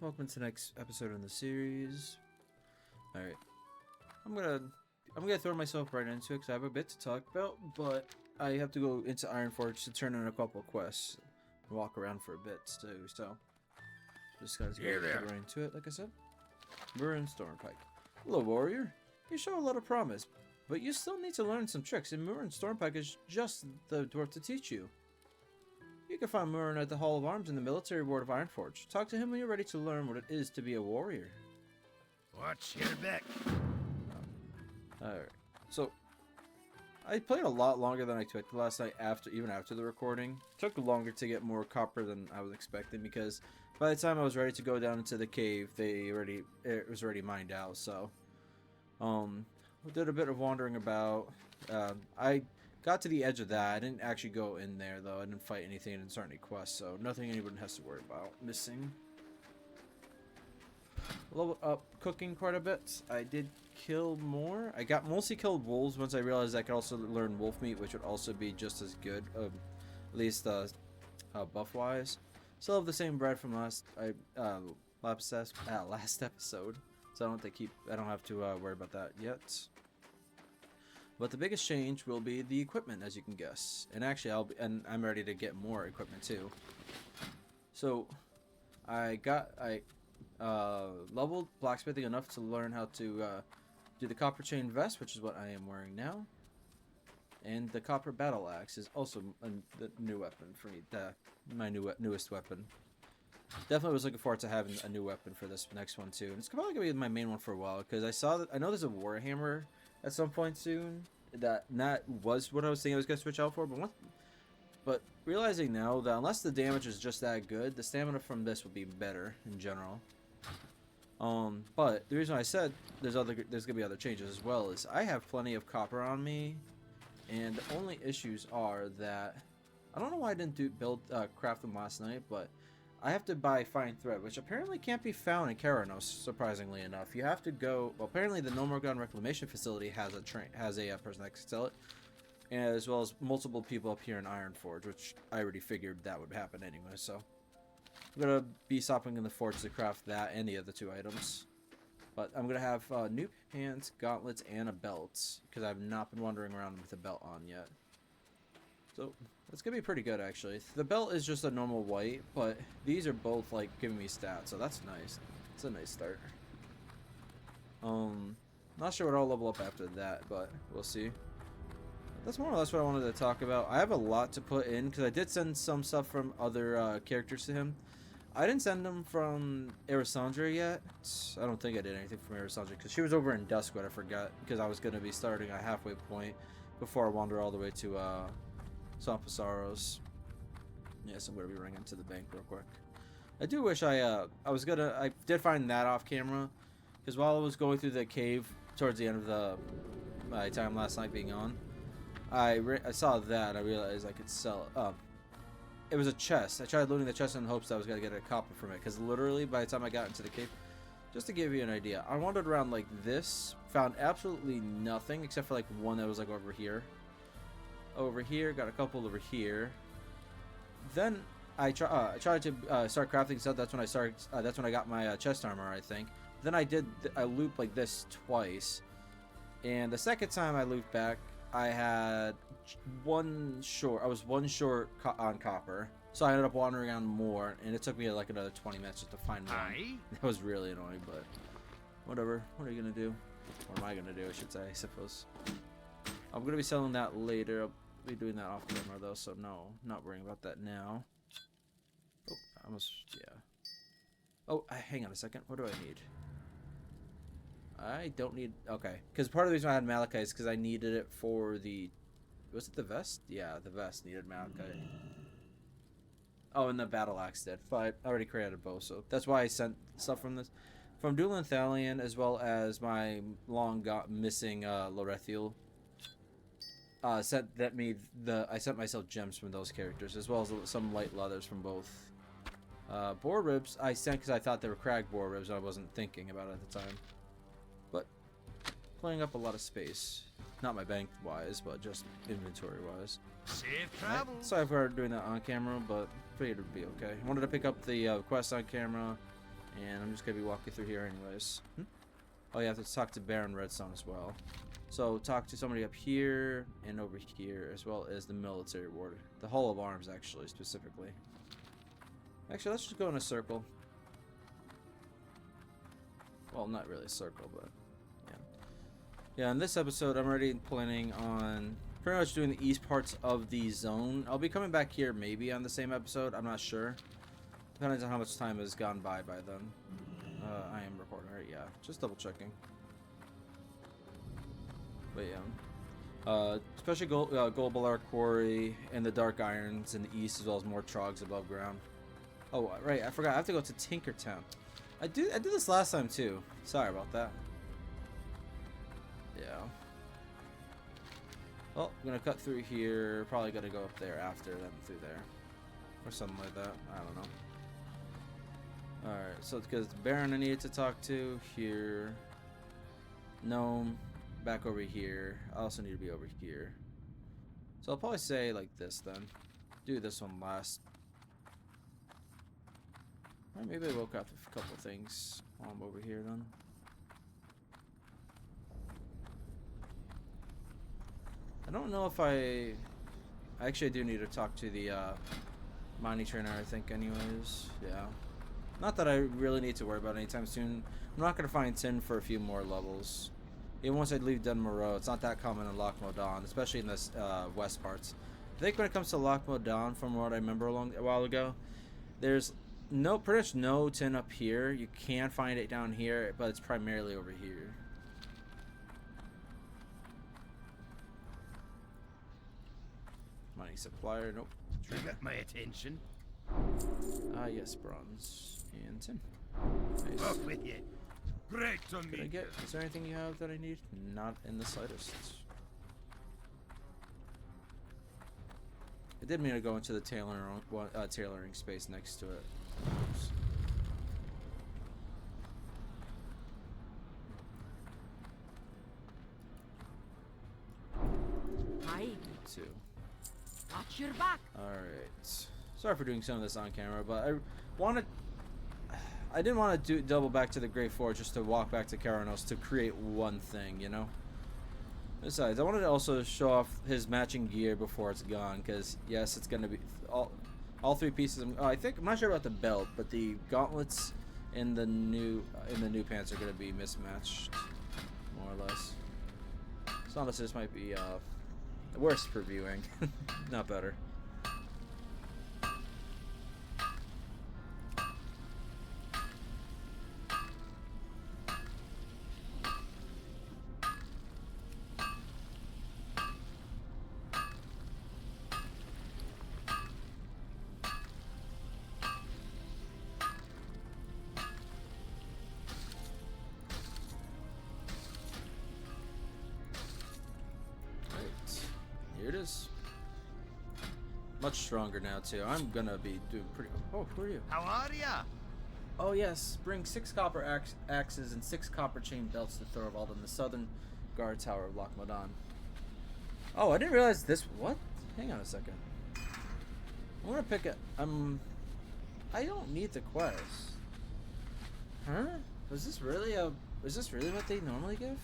welcome to the next episode in the series. Alright. I'm gonna throw myself right into it because I have a bit to talk about, but I have to go into Ironforge to turn in a couple of quests and walk around for a bit too, so just gotta get right into it, like I said. We're in Stormpike. Hello, warrior. You show a lot of promise, but you still need to learn some tricks, and Murin Stormpike is just the dwarf to teach you. You can find Murin at the Hall of Arms in the military ward of Ironforge. Talk to him when you're ready to learn what it is to be a warrior. Watch your back. Alright, so I played a lot longer than I expected last night, even after the recording. It took longer to get more copper than I was expecting because by the time I was ready to go down into the cave, it was already mined out. So, we did a bit of wandering about. I got to the edge of that. I didn't actually go in there though. I didn't fight anything. I didn't start any quests, so nothing anyone has to worry about missing. Leveled up cooking quite a bit. I did kill more. I got mostly killed wolves once I realized I could also learn wolf meat, which would also be just as good, at least buff wise. Still have the same bread from last episode, so I don't have to worry about that yet. But the biggest change will be the equipment, as you can guess. And actually, I'm ready to get more equipment too. So, I leveled blacksmithing enough to learn how to do the copper chain vest, which is what I am wearing now. And the copper battle axe is also the new weapon for me, my newest weapon. Definitely was looking forward to having a new weapon for this next one too. And it's probably gonna be my main one for a while because I know there's a warhammer at some point soon. That was what I was thinking I was gonna switch out for, but realizing now that unless the damage is just that good, the stamina from this would be better in general. But the reason I said there's gonna be other changes as well is I have plenty of copper on me, and the only issues are that I don't know why I didn't craft them last night, but I have to buy fine thread, which apparently can't be found in Keranos, surprisingly enough. You have to go. Well, apparently the Dun Morogh reclamation facility has a person that can sell it, as well as multiple people up here in Ironforge, which I already figured that would happen anyway. So I'm gonna be stopping in the forge to craft that and the other two items. But I'm gonna have new pants, gauntlets, and a belt because I've not been wandering around with a belt on yet. So that's gonna be pretty good actually. The belt is just a normal white, but these are both like giving me stats, so that's nice. It's a nice start. Not sure what I'll level up after that, but we'll see. That's more or less what I wanted to talk about. I have a lot to put in because I did send some stuff from other characters to him. I didn't send them from Erisandra yet. I don't think I did anything from Erisandra because she was over in Duskwood. I forgot because I was going to be starting a halfway point before I wander all the way to Swamp of Sorrows. Yes, I'm going to be ringing to the bank real quick. I do wish I did find that off camera because while I was going through the cave towards the end of my time last night being on, I saw that and I realized I could sell it. It was a chest. I tried looting the chest in hopes I was going to get a copper from it because literally by the time I got into the cave, just to give you an idea, I wandered around like this, found absolutely nothing except for like one that was like over here. Over here, got a couple over here. Then I tried to start crafting stuff. That's when I started. That's when I got my chest armor, I think. Then I looped like this twice, and the second time I looped back, I had one short. I was one short on copper, so I ended up wandering around more, and it took me like another 20 minutes just to find one. That was really annoying, but whatever. What are you gonna do? What am I gonna do? I should say, I suppose. I'm gonna be selling that later. I'll be doing that off camera though, so no, not worrying about that now. Oh, yeah. Oh, hang on a second. What do I need? I don't need. Okay, because part of the reason I had malachite is because I needed it for the. Was it the vest? Yeah, the vest needed malachite. Oh, and the battle axe did. But I already created both, so that's why I sent stuff from this, from Dueling Thalion, as well as my missing Lorethiel. I sent myself gems from those characters, as well as some light leathers from both. Boar ribs I sent because I thought they were crag boar ribs and I wasn't thinking about it at the time. But playing up a lot of space. Not my bank wise, but just inventory wise. Safe travel. Right. Sorry for doing that on camera, but figured it would be okay. I wanted to pick up the quest on camera And I'm just going to be walking through here anyways. Oh, you have to talk to Baron Redstone as well. So talk to somebody up here and over here, as well as the military ward. The Hall of Arms, actually, specifically. Actually, let's just go in a circle. Well, not really a circle, but yeah. Yeah, in this episode, I'm already planning on pretty much doing the east parts of the zone. I'll be coming back here maybe on the same episode. I'm not sure. Depending on how much time has gone by then. I am recording, right? Yeah, just double checking. But yeah. Especially Gold Balar Quarry and the Dark Irons in the east, as well as more trogs above ground. Oh, right, I forgot. I have to go to Tinkertown. I did this last time too. Sorry about that. Yeah. Well, I'm gonna cut through here. Probably gonna go up there after, then through there, or something like that. I don't know. All right, so it's because the Baron I needed to talk to here. Gnome, back over here. I also need to be over here. So I'll probably say like this then. Do this one last. Or maybe I woke up with a couple of things while I'm over here then. I don't know if I actually do need to talk to the mining trainer, I think, anyways. Yeah. Not that I really need to worry about anytime soon. I'm not going to find tin for a few more levels. Even once I leave Dun Morogh, it's not that common in Loch Modan, especially in this west parts. I think when it comes to Loch Modan, from what I remember a while ago, there's pretty much no tin up here. You can find it down here, but it's primarily over here. Money supplier, nope. You got my attention. Yes, bronze and tin. Nice. Off with you. Great to Can I meet get? you. Is there anything you have that I need? Not in the slightest. I did mean to go into the tailoring space next to it. Oops. Hi. Me too. Watch your back. Alright. Sorry for doing some of this on camera, but I didn't want to double back to the Great Forge just to walk back to Karanos to create one thing, you know? Besides, I wanted to also show off his matching gear before it's gone, because yes, it's going to be all three pieces. I'm not sure about the belt, but the gauntlets in the new pants are going to be mismatched, more or less. So honestly, this might be worse for viewing, not better. Here it is. Much stronger now too. I'm gonna be doing pretty. Oh, who are you? How are ya? Oh yes, bring 6 copper axes and 6 copper chain belts to Thorvald in the southern guard tower of Loch Modan. Oh, I didn't realize this. What? Hang on a second. I'm gonna pick it. I don't need the quest. Huh? Was this really a? Is this really what they normally give?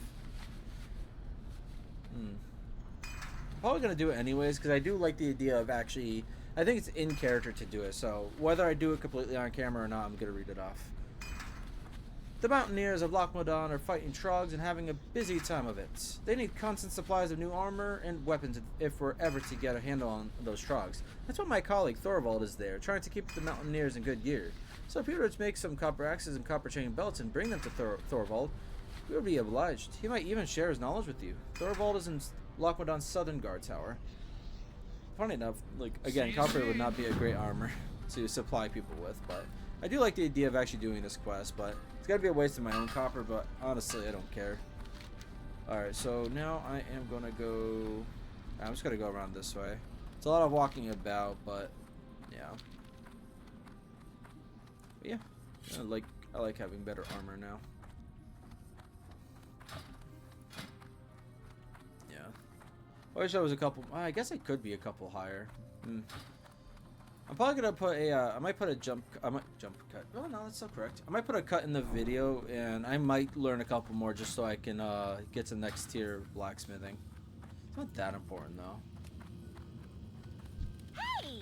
Probably gonna do it anyways because I do like the idea of actually. I think it's in character to do it. So whether I do it completely on camera or not, I'm gonna read it off. The mountaineers of Loch Modan are fighting trogs and having a busy time of it. They need constant supplies of new armor and weapons if we're ever to get a handle on those trogs. That's why my colleague Thorvald is there, trying to keep the mountaineers in good gear. So if you were to make some copper axes and copper chain belts and bring them to Thorvald, we would be obliged. He might even share his knowledge with you. Thorvald is in Loch Modan's southern guard tower. Funny enough, like again, copper would not be a great armor to supply people with, but I do like the idea of actually doing this quest, but it's gotta be a waste of my own copper, but honestly, I don't care. Alright, so now I am gonna go. I'm just gonna go around this way. It's a lot of walking about, but yeah. But yeah, I like having better armor now. Yeah. I wish I was a couple. I guess I could be a couple higher. I'm probably gonna put a, I might put a jump cut. Oh no, that's not correct. I might put a cut in the video, and I might learn a couple more just so I can get to the next tier of blacksmithing. It's not that important though. Hey!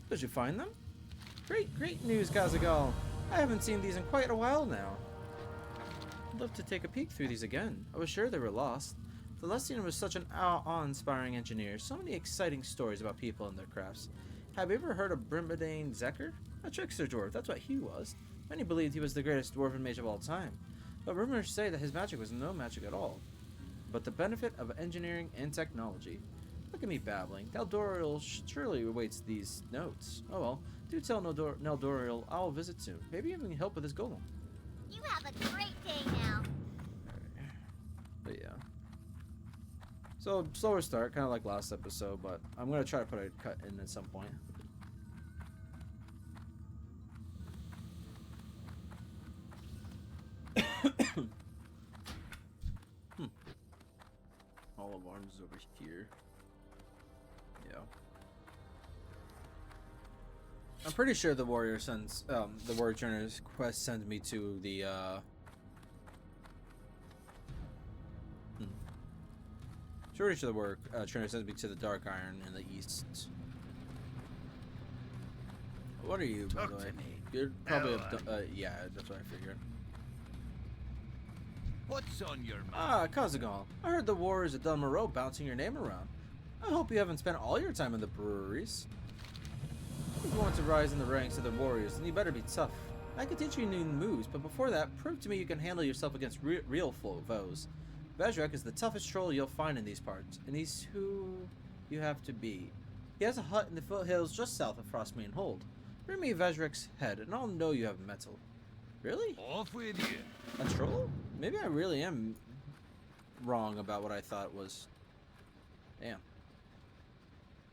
Did you find them? Great news, Kazaghal. I haven't seen these in quite a while now. I'd love to take a peek through these again. I was sure they were lost. Celestian was such an awe-inspiring engineer. So many exciting stories about people and their crafts. Have you ever heard of Brimbadane Zekker? A trickster dwarf, that's what he was. Many believed he was the greatest dwarven mage of all time. But rumors say that his magic was no magic at all, but the benefit of engineering and technology. Look at me babbling. Neldoriel surely awaits these notes. Oh well, do tell Neldoriel I'll visit soon. Maybe even help with his golem. You have a great day now. But yeah. So, slower start, kind of like last episode, but I'm going to try to put a cut in at some point. All of arms over here. Yeah. I'm pretty sure the warrior sends, the warrior trainer's quest sends me to the, Pretty sure the work trainer sends me to the Dark Iron in the east. What are you, by the way? You're probably yeah, that's what I figured. What's on your mind? Ah, Kazaghal. I heard the warriors at Dun Morogh bouncing your name around. I hope you haven't spent all your time in the breweries. If you want to rise in the ranks of the warriors, then you better be tough. I can teach you new moves, but before that, prove to me you can handle yourself against real foes. Vezrek is the toughest troll you'll find in these parts, and he's who you have to be. He has a hut in the foothills just south of Frostmane Hold. Bring me Vezrek's head, and I'll know you have metal. Really? Off with you. A troll? Maybe I really am wrong about what I thought it was. Damn.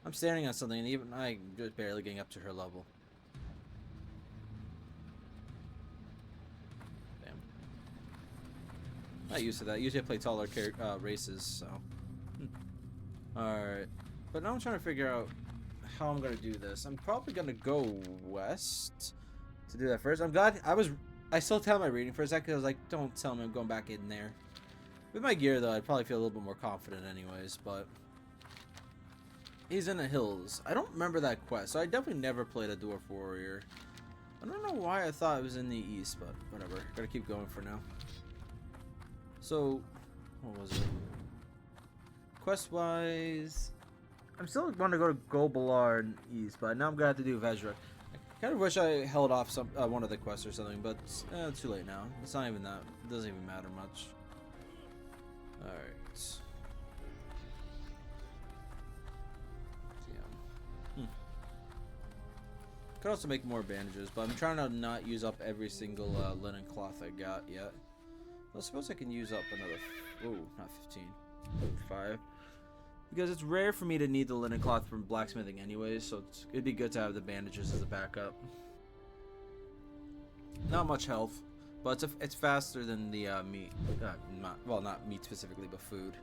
I'm staring at something, and even I'm just barely getting up to her level. Not used to that. Usually I play taller races, so. Alright. But now I'm trying to figure out how I'm going to do this. I'm probably going to go west to do that first. I'm glad I still tell my reading for a second. I was like, don't tell me I'm going back in there. With my gear, though, I'd probably feel a little bit more confident anyways, but. He's in the hills. I don't remember that quest, so I definitely never played a Dwarf Warrior. I don't know why I thought it was in the east, but whatever. Gotta keep going for now. So, what was it? Quest-wise, I'm still going to go to Golbalar and East, but now I'm gonna have to do Vezra. I kind of wish I held off some one of the quests or something, but it's too late now. It's not even that. It doesn't even matter much. All right. Yeah. Could also make more bandages, but I'm trying to not use up every single linen cloth I got yet. I suppose I can use up another, not 15, 5. Because it's rare for me to need the linen cloth from blacksmithing anyways, so it'd be good to have the bandages as a backup. Not much health, but it's faster than the meat. Well, not meat specifically, but food.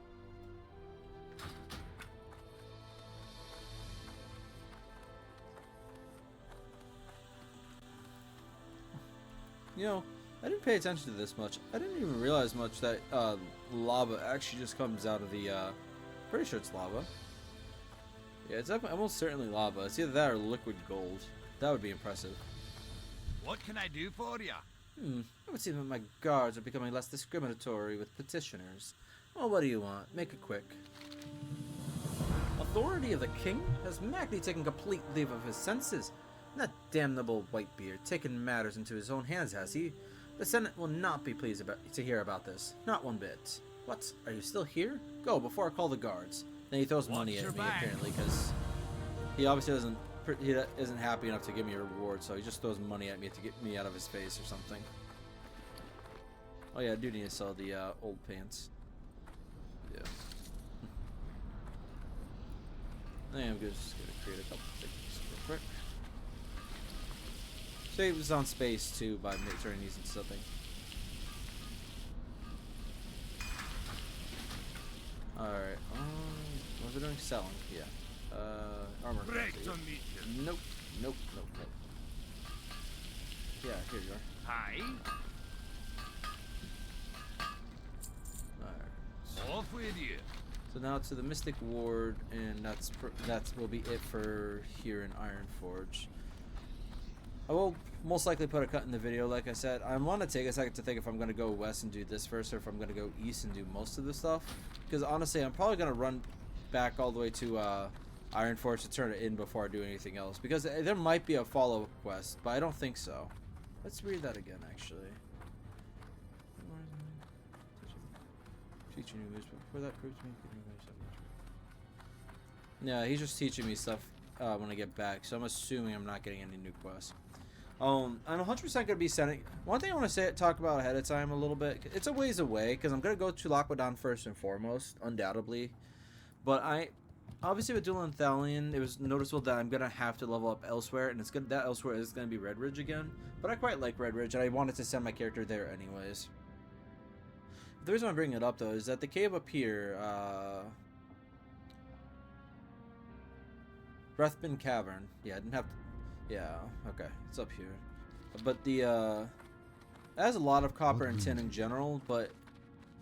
You know, I didn't pay attention to this much. I didn't even realize much that lava actually just comes out of the, pretty sure it's lava. Yeah, it's almost certainly lava. It's either that or liquid gold. That would be impressive. What can I do for you? It would seem that my guards are becoming less discriminatory with petitioners. Well, what do you want? Make it quick. Authority of the king? Has Magni taken complete leave of his senses? That damnable Whitebeard taken matters into his own hands, has he? The Senate will not be pleased to hear about this. Not one bit. What? Are you still here? Go, before I call the guards. Then he throws money at me, apparently, because he obviously isn't happy enough to give me a reward, so he just throws money at me to get me out of his face or something. Oh yeah, I do need to sell the old pants. Yeah. I think I'm just gonna create a couple things real quick. Saves on space too by turning these into something. Alright, what was I doing? Selling, yeah. Armor. Break on mission. Nope. Nope. Nope. Nope. Yeah, here you are. Hi. Alright. Off with you. So now to the Mystic Ward, and that's will be it for here in Ironforge. I will most likely put a cut in the video, like I said. I want to take a second to think if I'm going to go west and do this first, or if I'm going to go east and do most of the stuff. Because honestly, I'm probably going to run back all the way to Ironforge to turn it in before I do anything else. Because there might be a follow-up quest, but I don't think so. Let's read that again, actually. Teaching new moves, but before that proves me. Yeah, he's just teaching me stuff when I get back, so I'm assuming I'm not getting any new quests. I'm 100% gonna be sending. One thing I want to talk about ahead of time a little bit. It's a ways away because I'm gonna go to Loch Modan first and foremost, undoubtedly. But obviously with Dual Thalion, it was noticeable that I'm gonna have to level up elsewhere, and it's good that elsewhere is gonna be Redridge again. But I quite like Redridge, and I wanted to send my character there anyways. The reason I'm bringing it up though is that the cave up here, Breathbin Cavern. Yeah, I didn't have to. Yeah, okay, it's up here. But the it has a lot of copper and tin in general, but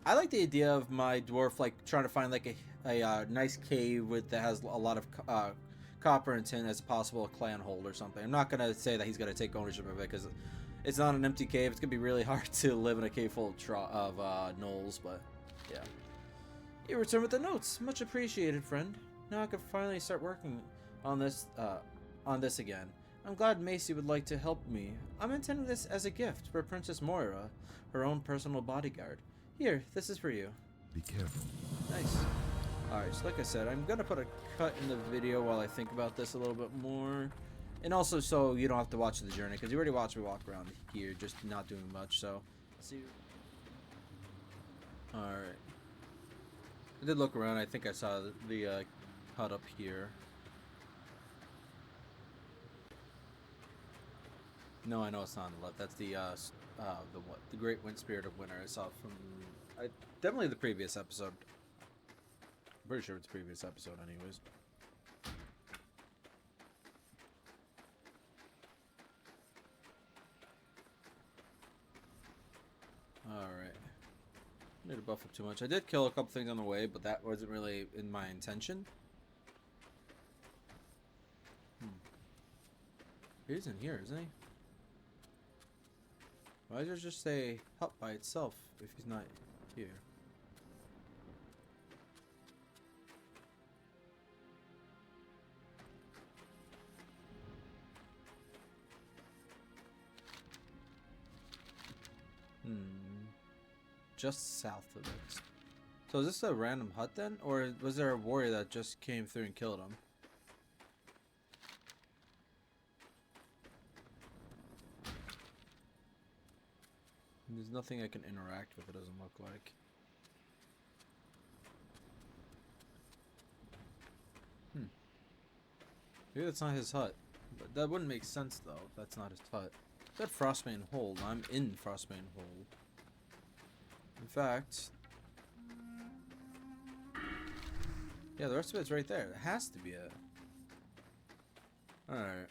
I like the idea of my dwarf like trying to find like a nice cave that has a lot of copper and tin as possible a clan hold or something. I'm not gonna say that he's gonna take ownership of it because it's not an empty cave. It's gonna be really hard to live in a cave full of gnolls, but yeah. You return with the notes. Much appreciated, friend. Now I can finally start working on this again. I'm glad Macy would like to help me. I'm intending this as a gift for Princess Moira, her own personal bodyguard. Here, this is for you. Be careful. Nice. Alright, so like I said, I'm gonna put a cut in the video while I think about this a little bit more. And also so you don't have to watch the journey, because you already watched me walk around here, just not doing much, so. Let's see. Alright. I did look around, I think I saw the hut up here. No, I know it's not on the left. That's the Great Wind Spirit of Winter I saw from definitely the previous episode. I'm pretty sure it's the previous episode, anyways. All right. Need to buff up too much. I did kill a couple things on the way, but that wasn't really in my intention. He's in here, isn't he? Why does it just say hut by itself if he's not here? Just south of it. So is this a random hut then? Or was there a warrior that just came through and killed him? There's nothing I can interact with, it doesn't look like. Maybe that's not his hut. But that wouldn't make sense though, if that's not his hut. That Frostbane Hold. I'm in Frostbane Hold. In fact... yeah, the rest of it's right there. It has to be it. Alright.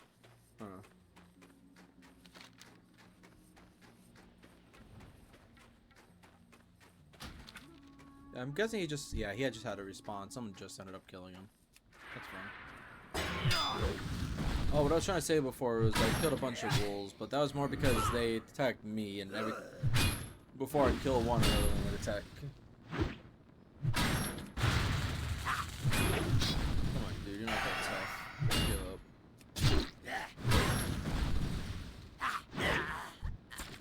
I'm guessing he just, yeah, he had just had to respawn. Someone just ended up killing him. That's fine. Oh, what I was trying to say before was I killed a bunch of wolves, but that was more because they attacked me, and before I kill one, another one would attack. Come on, dude, you're not that tough. Give up.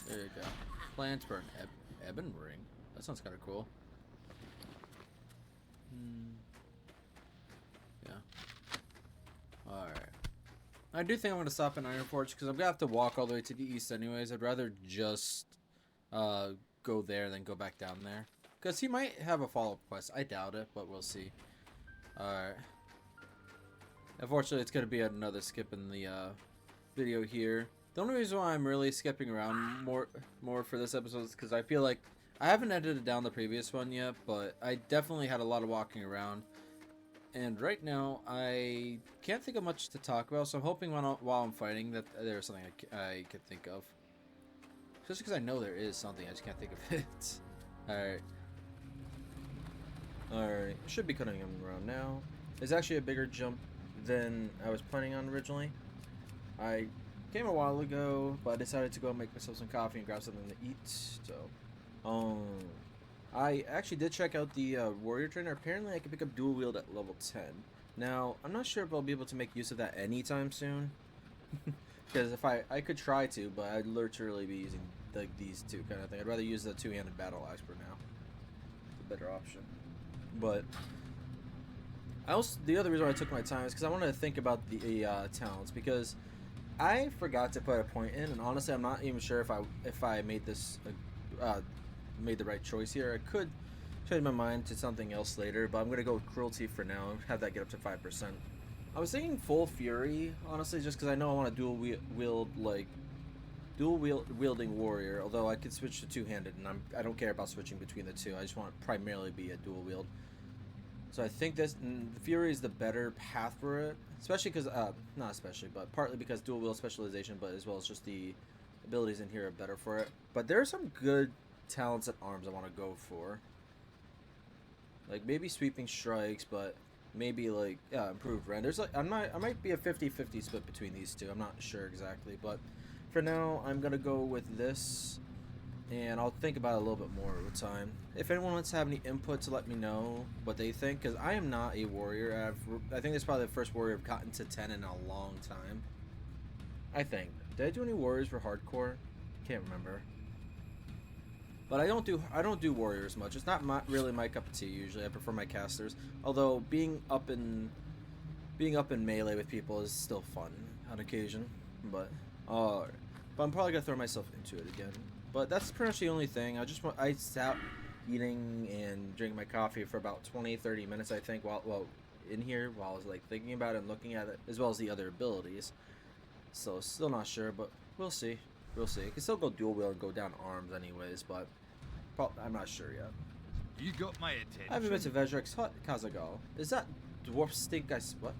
There you go. Plans for an ebon ring. That sounds kind of cool. Yeah. Alright. I do think I'm going to stop in Ironforge because I'm going to have to walk all the way to the east anyways. I'd rather just go there than go back down there. Because he might have a follow-up quest. I doubt it, but we'll see. Alright. Unfortunately, it's going to be another skip in the video here. The only reason why I'm really skipping around more for this episode is because I feel like I haven't edited down the previous one yet, but I definitely had a lot of walking around. And right now, I can't think of much to talk about, so I'm hoping while I'm fighting that there's something I could think of. Just because I know there is something, I just can't think of it. Alright. Alright, should be cutting him around now. It's actually a bigger jump than I was planning on originally. I came a while ago, but I decided to go make myself some coffee and grab something to eat, so... I actually did check out the warrior trainer. Apparently I can pick up dual wield at level 10. Now, I'm not sure if I'll be able to make use of that anytime soon. Because if I could try to, but I'd literally be using like these two kind of thing. I'd rather use the two-handed battle axe for now. It's a better option. But the other reason why I took my time is because I wanted to think about the talents, because I forgot to put a point in, and honestly I'm not even sure if I made this made the right choice here. I could change my mind to something else later, but I'm gonna go with cruelty for now and have that get up to 5%. I was thinking full fury, honestly, just because I know I want a dual wielding warrior, although I could switch to two-handed, and I don't care about switching between the two. I just want to primarily be a dual wield. So I think the fury is the better path for it, especially because not especially, but partly because dual wield specialization, but as well as just the abilities in here are better for it. But there are some good talents at arms I want to go for, like maybe sweeping strikes, but maybe like improved rend. There's like I might be a 50-50 split between these two. I'm not sure exactly, but for now I'm gonna go with this, and I'll think about it a little bit more over time. If anyone wants to have any input, to let me know what they think, because I am not a warrior. I think this is probably the first warrior I've gotten to 10 in a long time. I think. Did I do any warriors for hardcore? Can't remember. But I don't do warriors much. It's not really my cup of tea usually. I prefer my casters. Although being up in melee with people is still fun on occasion. But I'm probably gonna throw myself into it again. But that's pretty much the only thing. I sat eating and drinking my coffee for about 20-30 minutes, I think, while in here, while I was like thinking about it and looking at it, as well as the other abilities. So still not sure, but we'll see. We'll see. I can still go dual wield and go down arms anyways, but I'm not sure yet. You got my attention. I haven't been to Vedrek's hut, Kazaghal. Is that dwarf stink what?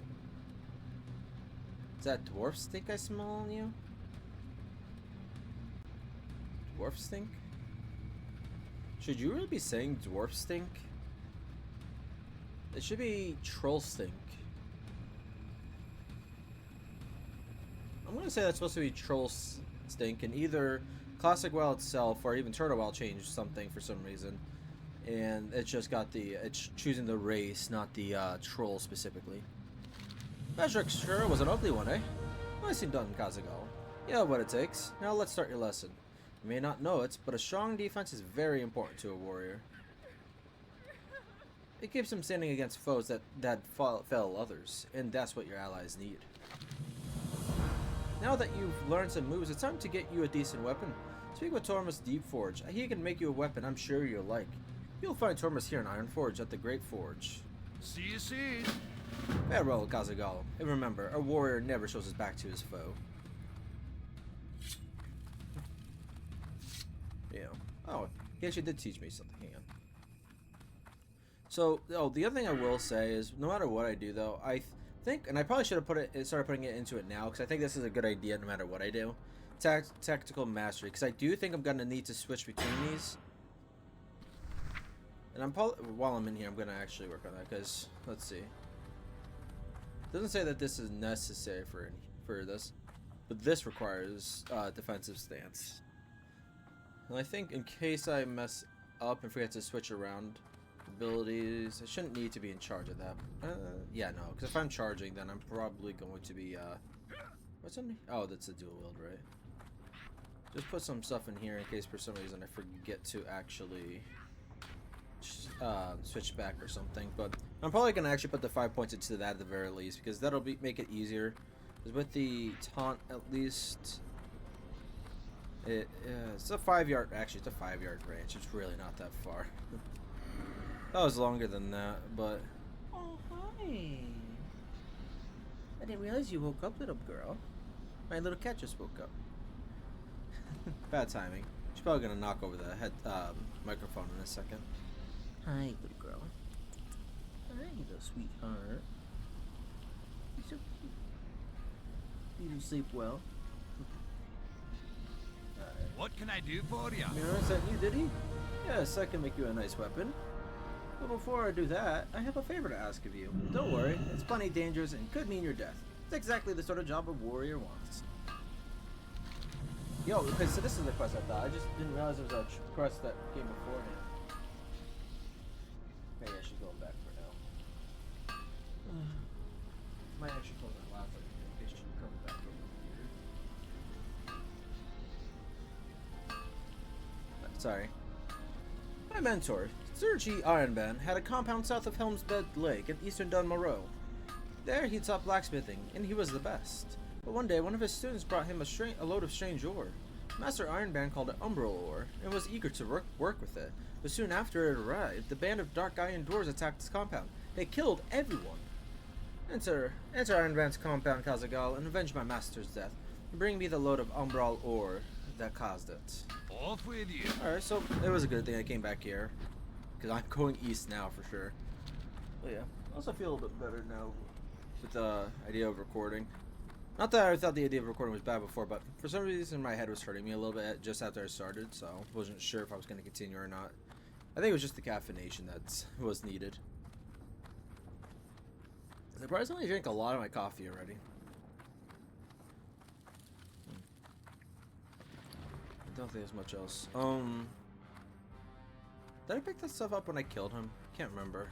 Is that dwarf stink I smell on you? Dwarf stink? Should you really be saying dwarf stink? It should be troll stink. I'm gonna say that's supposed to be troll stink, and either Classic WoW itself or even Turtle WoW changed something for some reason, and it's just got it's choosing the race, not the troll specifically. Vedrik sure was an ugly one, eh? Nicely done, Kazaghal. You know what it takes. Now let's start your lesson. You may not know it, but a strong defense is very important to a warrior. It keeps them standing against foes that fell others, and that's what your allies need. Now that you've learned some moves, it's time to get you a decent weapon. Speak with Tormus Deepforge. He can make you a weapon I'm sure you'll like. You'll find Tormus here in Ironforge at the Great Forge. See you soon. Farewell, Kazaghal. And remember, a warrior never shows his back to his foe. Yeah. Oh, he actually did teach me something. Hang on. So, the other thing I will say is, no matter what I do, though, I think, and I probably should have started putting it into it now, because I think this is a good idea no matter what I do. Tactical mastery, because I do think I'm going to need to switch between these. And while I'm in here, I'm going to actually work on that, because, let's see. It doesn't say that this is necessary for this, but this requires defensive stance. And I think in case I mess up and forget to switch around abilities, I shouldn't need to be in charge of that. Yeah, no, because if I'm charging, then I'm probably going to be, what's in? Oh, that's a dual wield, right? Just put some stuff in here in case for some reason I forget to actually switch back or something. But I'm probably going to actually put the 5 points into that at the very least, because that'll make it easier. Because with the taunt, at least, it's a 5-yard, actually it's a 5-yard range. It's really not that far. That was longer than that, but... Oh, hi. I didn't realize you woke up, little girl. My little cat just woke up. Bad timing. She's probably gonna knock over the microphone in a second. Hi, little girl. There you go, sweetheart. You're so cute. You do sleep well. What can I do for you? Mira sent you, did he? Yes, I can make you a nice weapon. But before I do that, I have a favor to ask of you. Don't worry, it's plenty dangerous and could mean your death. It's exactly the sort of job a warrior wants. Yo, okay, so this is the quest I thought. I just didn't realize there was a quest that came beforehand. Maybe I should go back for now. Might actually close my laptop in case she comes back over here. Sorry. My mentor, Sir G. Ironban, had a compound south of Helmsbed Lake in eastern Dun Morogh. There he taught blacksmithing, and he was the best. But one day, one of his students brought him a load of strange ore. Master Ironban called it umbral ore, and was eager to work with it. But soon after it arrived, the band of dark iron dwarves attacked his compound. They killed everyone. Enter Ironban's compound, Kazaghal, and avenge my master's death. And bring me the load of umbral ore that caused it. Off with you. Alright, so it was a good thing I came back here. Because I'm going east now for sure. But yeah, I also feel a little bit better now with the idea of recording. Not that I thought the idea of recording was bad before, but for some reason my head was hurting me a little bit just after I started, so I wasn't sure if I was going to continue or not. I think it was just the caffeination that was needed. I surprisingly drank a lot of my coffee already. I don't think there's much else. Did I pick that stuff up when I killed him? Can't remember.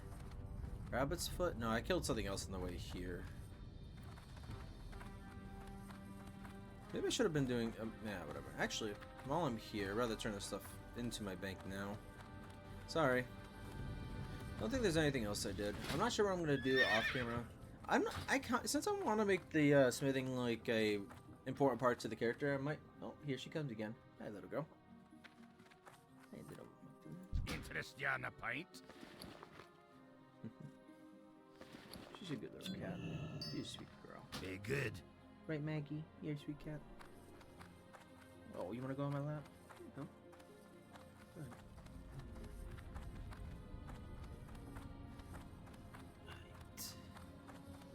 Rabbit's foot? No, I killed something else on the way here. Maybe I should have been doing... yeah, whatever. Actually, while I'm here, I'd rather turn this stuff into my bank now. Sorry. I don't think there's anything else I did. I'm not sure what I'm going to do off camera. Since I want to make the smithing like a important part to the character, I might... Oh, here she comes again. Hi, little girl. Hey, little... Interest you on a pint? She's a good little cat. She's a sweet girl. Very good. Right, Maggie? You're a sweet cat. Oh, you want to go on my lap? Here you go. Go ahead.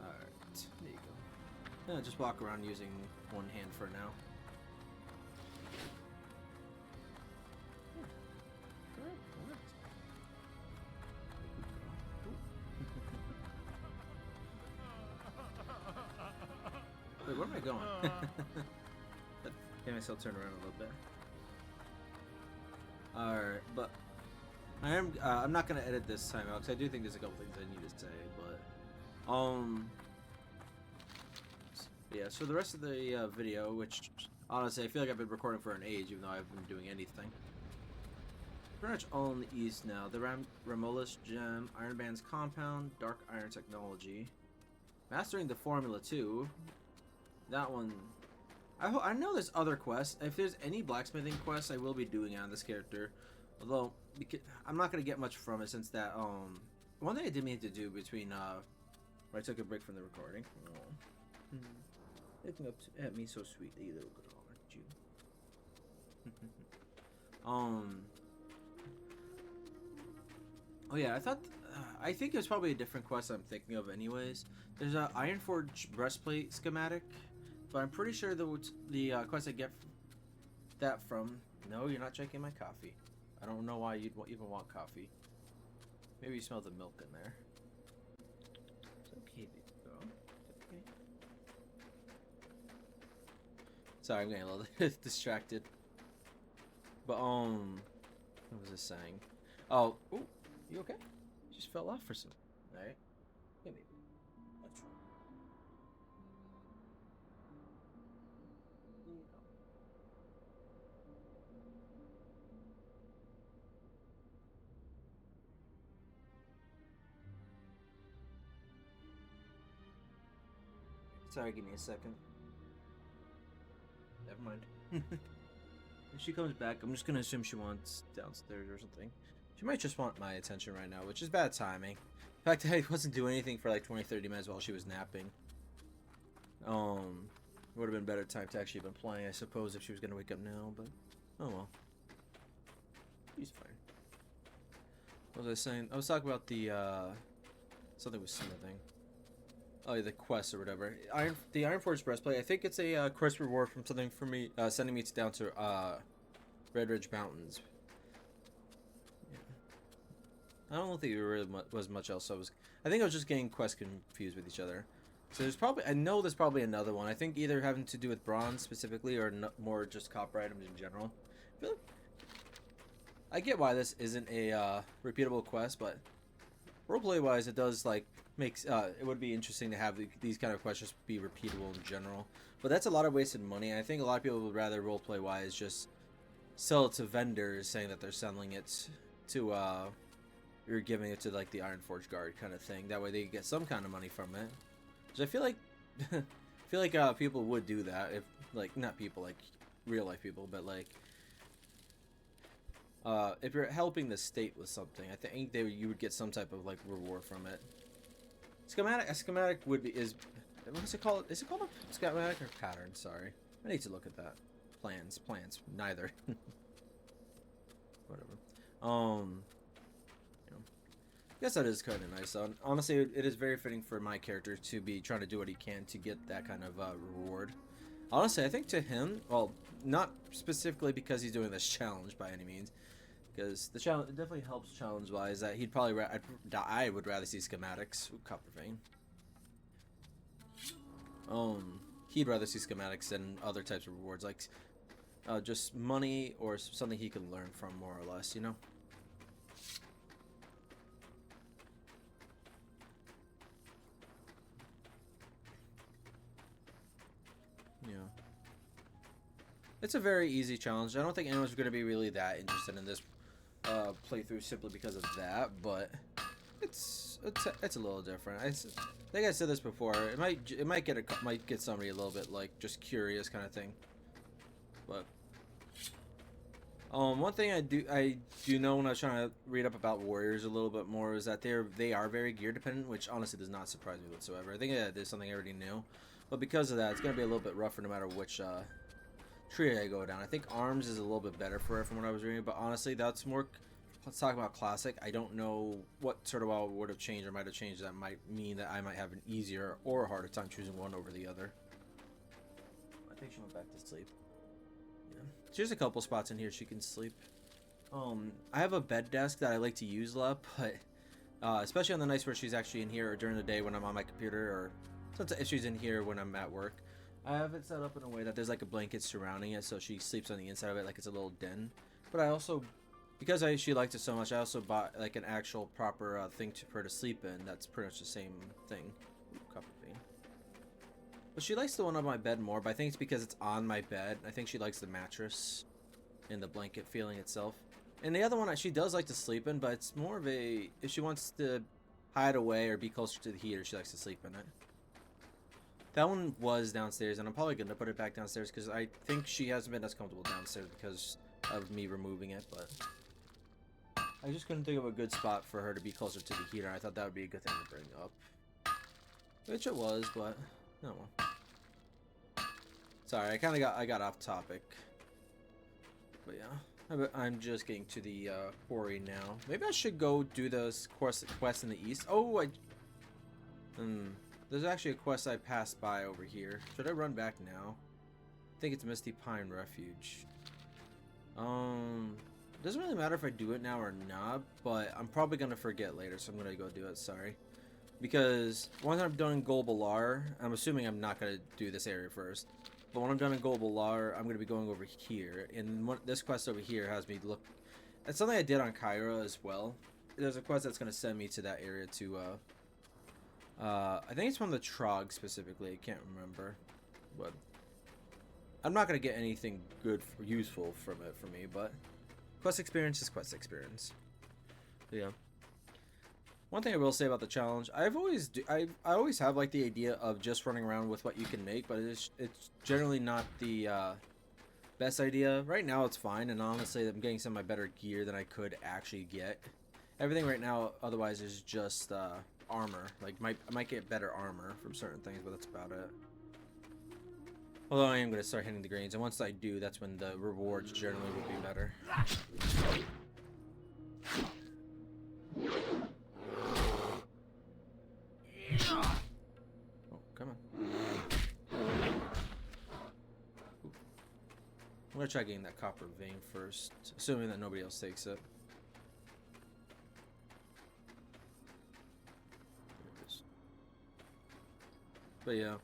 Alright. There you go. Just walk around using one hand for now. Wait, where am I going? Get myself turned around a little bit. Alright, but I'm not gonna edit this time out because I do think there's a couple things I need to say, but yeah, so the rest of the video, which honestly I feel like I've been recording for an age even though I haven't been doing anything. Pretty much all in the east now. The Ramolus Gem, Ironban's Compound, Dark Iron Technology. Mastering the Formula 2. That one... I know there's other quests. If there's any blacksmithing quests, I will be doing it on this character. Although, I'm not going to get much from it since that, one thing I did mean to do between, where I took a break from the recording. Oh. Looking up at me so sweet, you little girl, aren't you? Oh yeah, I think there's probably a different quest I'm thinking of anyways. There's a Ironforge breastplate schematic, but I'm pretty sure the quest I get that from... No, you're not drinking my coffee. I don't know why you'd even want coffee. Maybe you smell the milk in there. It's okay, baby girl. It's okay. Sorry, I'm getting a little distracted. But, what was this saying? Oh, ooh, you okay? Just fell off for some. Alright. Hey, baby. What's wrong? There you go. Sorry, give me a second. Never mind. If she comes back, I'm just gonna assume she wants downstairs or something. She might just want my attention right now, which is bad timing. In fact, I wasn't doing anything for like 20-30 minutes while she was napping. Would have been better time to actually been playing, I suppose, if she was gonna wake up now, but oh well. She's fine. What was I saying? I was talking about the Something with smithing. Oh, yeah, the quest or whatever. The Iron Forge breastplate. I think it's a quest reward from something for me, sending me down to Redridge Mountains. Yeah. I don't think there really was much else. I think I was just getting quests confused with each other. So I know there's probably another one. I think either having to do with bronze specifically or more just copper items in general. I get why this isn't a repeatable quest, but roleplay wise, it does like makes it would be interesting to have these kind of quests just be repeatable in general. But that's a lot of wasted money. I think a lot of people would rather roleplay wise just sell it to vendors, saying that they're selling it to you're giving it to like the Iron Forge Guard kind of thing. That way they get some kind of money from it. So I feel like people would do that if like not people like real life people, but like if you're helping the state with something, I think you would get some type of like reward from it. A schematic would be what's it called? Is it called a schematic or pattern? Sorry, I need to look at that. Plans, neither. Whatever. I guess that is kind of nice. Honestly, it is very fitting for my character to be trying to do what he can to get that kind of reward. Honestly, I think to him, well, not specifically because he's doing this challenge by any means, because the challenge it definitely helps challenge-wise. That he'd probably I would rather see schematics. Ooh, copper vein. He'd rather see schematics than other types of rewards, like just money or something he can learn from, more or less, you know. Yeah. It's a very easy challenge. I don't think anyone's going to be really that interested in this playthrough simply because of that, but it's a little different. I think I said this before. It might get somebody a little bit like just curious kind of thing. But one thing I do know when I was trying to read up about warriors a little bit more is that they are very gear dependent, which honestly does not surprise me whatsoever. I think there's something I already knew. But because of that, it's going to be a little bit rougher no matter which tree I go down. I think arms is a little bit better for it from what I was reading, but honestly, that's more... Let's talk about classic. I don't know what sort of WoW would have changed or might have changed that might mean that I might have an easier or a harder time choosing one over the other. I think she went back to sleep. Yeah. There's a couple spots in here she can sleep. I have a bed desk that I like to use a lot, but especially on the nights where she's actually in here or during the day when I'm on my computer, or sometimes if she's in here when I'm at work. I have it set up in a way that there's like a blanket surrounding it, so she sleeps on the inside of it like it's a little den. But I also, because she liked it so much, I also bought like an actual proper thing for her to sleep in. That's pretty much the same thing. Ooh, copper vein. But she likes the one on my bed more, but I think it's because it's on my bed. I think she likes the mattress and the blanket feeling itself. And the other one she does like to sleep in, but it's more of a, if she wants to hide away or be closer to the heater, she likes to sleep in it. That one was downstairs, and I'm probably going to put it back downstairs because I think she hasn't been as comfortable downstairs because of me removing it, but I just couldn't think of a good spot for her to be closer to the heater. I thought that would be a good thing to bring up. Which it was, but no. Sorry, I got off topic. But yeah, I'm just getting to the quarry now. Maybe I should go do those quests in the east. Oh, there's actually a quest I passed by over here. Should I run back now? I think it's Misty Pine Refuge. Doesn't really matter if I do it now or not, but I'm probably gonna forget later, so I'm gonna go do it. Sorry, because once I'm done in Golbalar, I'm assuming I'm not gonna do this area first. But when I'm done in Golbalar, I'm gonna be going over here, and this quest over here has me look. It's something I did on Kyra as well. There's a quest that's gonna send me to that area to I think it's from the Trog specifically. I can't remember, but I'm not gonna get anything good or useful from it for me. But quest experience is quest experience. But yeah. One thing I will say about the challenge, I always have like the idea of just running around with what you can make, but it's generally not the best idea. Right now it's fine, and honestly, I'm getting some of my better gear than I could actually get. Everything right now, otherwise, is just armor. Like I might get better armor from certain things, but that's about it. Although I am going to start hitting the greens, and once I do, that's when the rewards generally will be better. try getting that copper vein first, assuming that nobody else takes it. There it is. But yeah,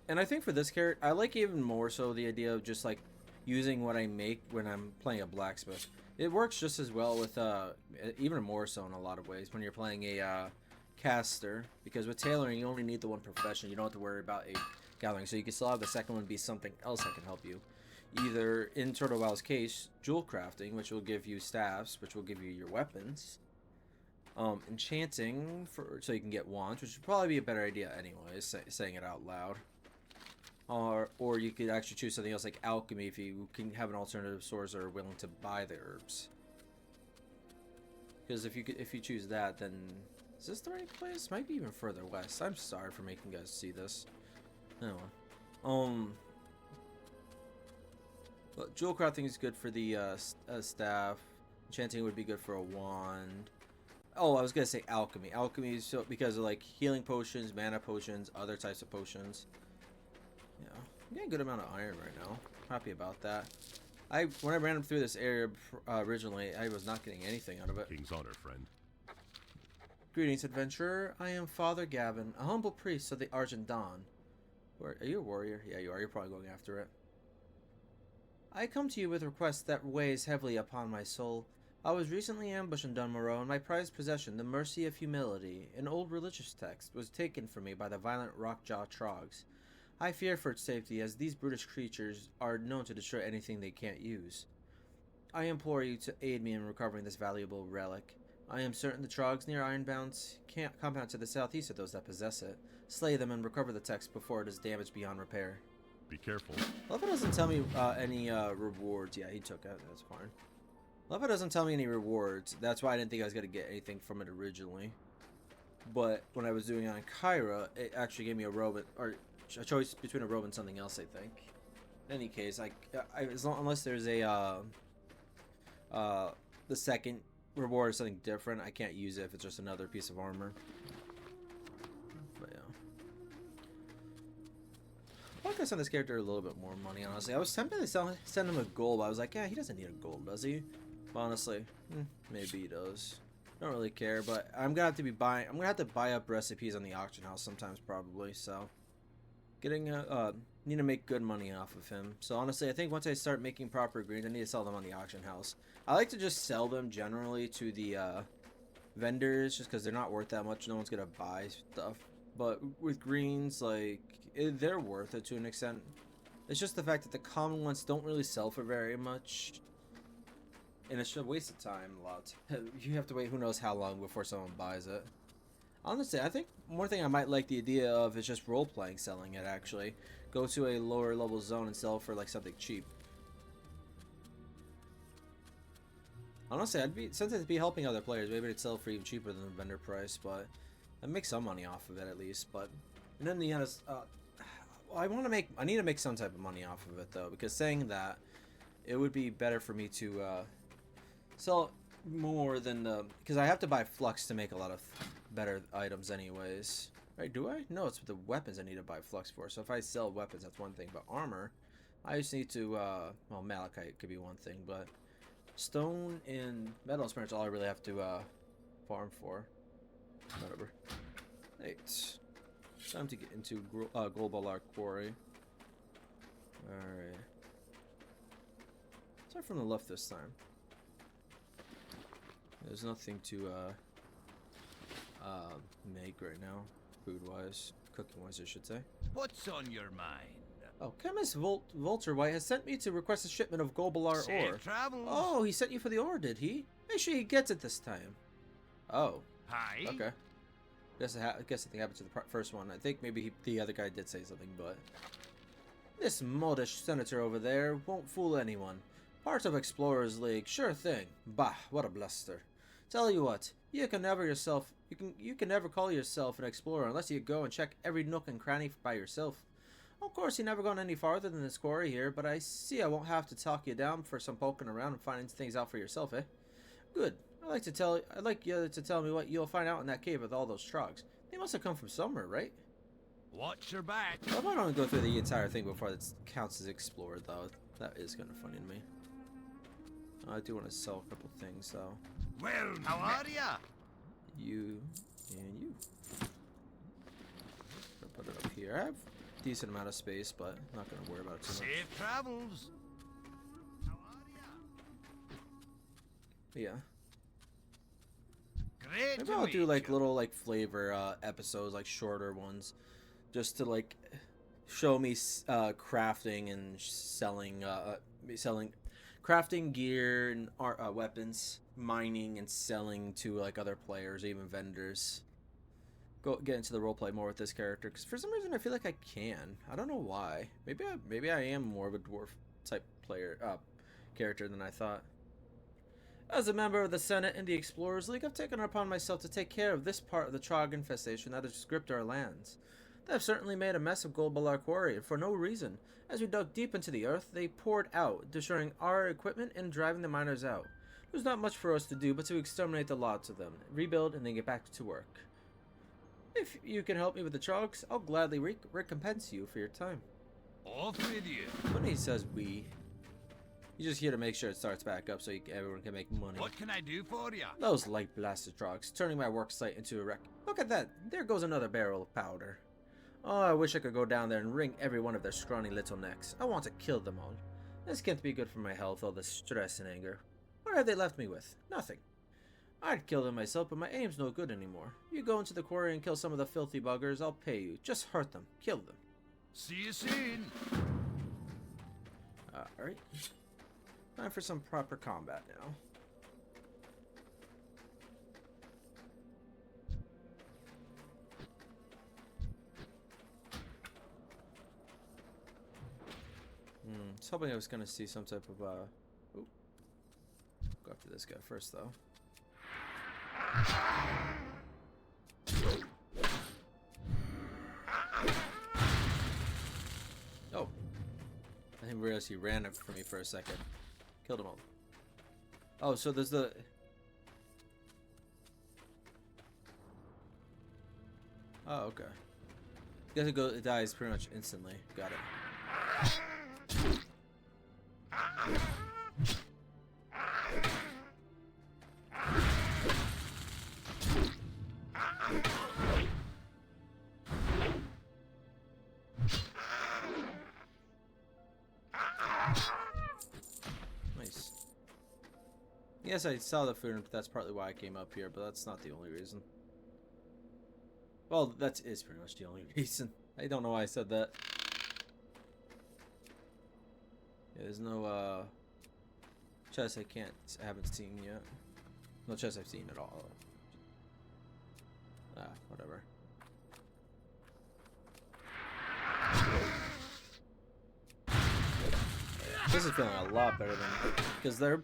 and I think for this character, I like even more so the idea of just like using what I make when I'm playing a blacksmith. It works just as well with even more so in a lot of ways when you're playing a caster, because with tailoring you only need the one profession. You don't have to worry about a gathering, so you can still have the second one be something else that can help you. Either in Turtle Wow's case, Jewelcrafting, which will give you staffs, which will give you your weapons. Enchanting so you can get wands, which would probably be a better idea anyways, saying it out loud. Or you could actually choose something else like alchemy if you can have an alternative source or are willing to buy the herbs. Because if you choose that, then is this the right place? Might be even further west. I'm sorry for making you guys see this. Anyway, but jewel crafting is good for the staff. Enchanting would be good for a wand. Oh, I was gonna say alchemy. Alchemy is so because of like healing potions, mana potions, other types of potions. Yeah, I'm getting a good amount of iron right now. Happy about that. When I ran through this area originally, I was not getting anything out of it. King's honor, friend. Greetings, adventurer. I am Father Gavin, a humble priest of the Argent Dawn. Are you a warrior? Yeah, you are. You're probably going after it. I come to you with a request that weighs heavily upon my soul. I was recently ambushed in Dun Morogh, and my prized possession, the Mercy of Humility, an old religious text, was taken from me by the violent rockjaw trogs. I fear for its safety, as these brutish creatures are known to destroy anything they can't use. I implore you to aid me in recovering this valuable relic. I am certain the trogs near Ironbound's compound to the southeast of those that possess it. Slay them and recover the text before it is damaged beyond repair. Be careful. Love it doesn't tell me any rewards. Yeah, he took it. That's fine. Love it doesn't tell me any rewards. That's why I didn't think I was going to get anything from it originally. But when I was doing it on Kyra, it actually gave me a robe, or a choice between a robe and something else, I think. In any case, unless there's a the second reward is something different, I can't use it if it's just another piece of armor. But yeah, I think I send this character a little bit more money, honestly. I was tempted to send him a gold, but I was like, yeah, he doesn't need a gold, does he? But honestly, maybe he does. Don't really care, but I'm gonna have to buy up recipes on the auction house sometimes, probably. So need to make good money off of him. So honestly, I think once I start making proper greens, I need to sell them on the auction house. I like to just sell them generally to the vendors, just because they're not worth that much. No one's gonna buy stuff. But with greens, like they're worth it to an extent. It's just the fact that the common ones don't really sell for very much, and it's just a waste of time a lot. You have to wait who knows how long before someone buys it. Honestly, I think one thing I might like the idea of is just role-playing selling it, actually. Go to a lower level zone and sell for like something cheap. Honestly, since it'd be helping other players, maybe it'd sell for even cheaper than the vendor price, but I'd make some money off of it at least. But and then the end is, I need to make some type of money off of it though, because saying that, it would be better for me to sell more than because I have to buy flux to make a lot of better items anyways. Right, do I? No, it's the weapons I need to buy flux for. So if I sell weapons, that's one thing, but armor, I just need to well, malachite could be one thing, but stone and metal experience all I really have to farm for. Whatever. Right, time to get into Gold Ballar Quarry. Alright, start from the left this time. There's nothing to make right now, food-wise, cooking-wise, I should say. What's on your mind? Oh, Chemist Vulturewhite has sent me to request a shipment of Gold Ballar ore. Safe travels. Oh, he sent you for the ore, did he? Make sure he gets it this time. Oh, Hi. okay. Guess something happened to the first one. I think maybe the other guy did say something, but this modish senator over there won't fool anyone. Part of Explorers League, sure thing. Bah, what a bluster. Tell you what, you can never call yourself an explorer unless you go and check every nook and cranny by yourself. Of course, you've never gone any farther than this quarry here, but I see I won't have to talk you down for some poking around and finding things out for yourself, eh? Good. I'd like you to tell me what you'll find out in that cave with all those trogs. They must have come from somewhere, right? Watch your back. Well, I don't go through the entire thing before it counts as explored, though. That is kind of funny to me. I do want to sell a couple things though. Well, how are ya? You and you. I'll put it up here. I have a decent amount of space, but I'm not gonna worry about it too much. Safe travels. How are ya? Yeah. Great Maybe to I'll do meet like ya. little like flavor episodes, like shorter ones, just to like show me crafting and selling crafting gear and weapons, mining and selling to like other players, even vendors. Get into the roleplay more with this character because for some reason I feel like I can. I don't know why. Maybe I am more of a dwarf type character than I thought. As a member of the Senate and the Explorers League, I've taken it upon myself to take care of this part of the Trog infestation that has gripped our lands. They have certainly made a mess of Gold Ballar Quarry, and for no reason. As we dug deep into the earth, they poured out, destroying our equipment and driving the miners out. There's not much for us to do but to exterminate the lots of them, rebuild, and then get back to work. If you can help me with the Trogs, I'll gladly recompense you for your time. Off with you. When he says we, he's just here to make sure it starts back up so everyone can make money. What can I do for ya? Those light blasted Trogs, turning my work site into a wreck. Look at that, there goes another barrel of powder. Oh, I wish I could go down there and wring every one of their scrawny little necks. I want to kill them all. This can't be good for my health, all this stress and anger. What have they left me with? Nothing. I'd kill them myself, but my aim's no good anymore. You go into the quarry and kill some of the filthy buggers, I'll pay you. Just hurt them. Kill them. See you soon. Alright. Time for some proper combat now. I was hoping I was gonna see some type of Ooh. Go after this guy first though. Oh. I didn't realize he ran up for me for a second. Killed them all. Oh, so there's the... Oh, okay. You guys it dies pretty much instantly. Got it. Nice. Yes, I saw the food, and that's partly why I came up here, but that's not the only reason. Well, that is pretty much the only reason. I don't know why I said that. Yeah, there's no chest I haven't seen yet. No chest I've seen at all. Whatever. This is feeling a lot better than because they're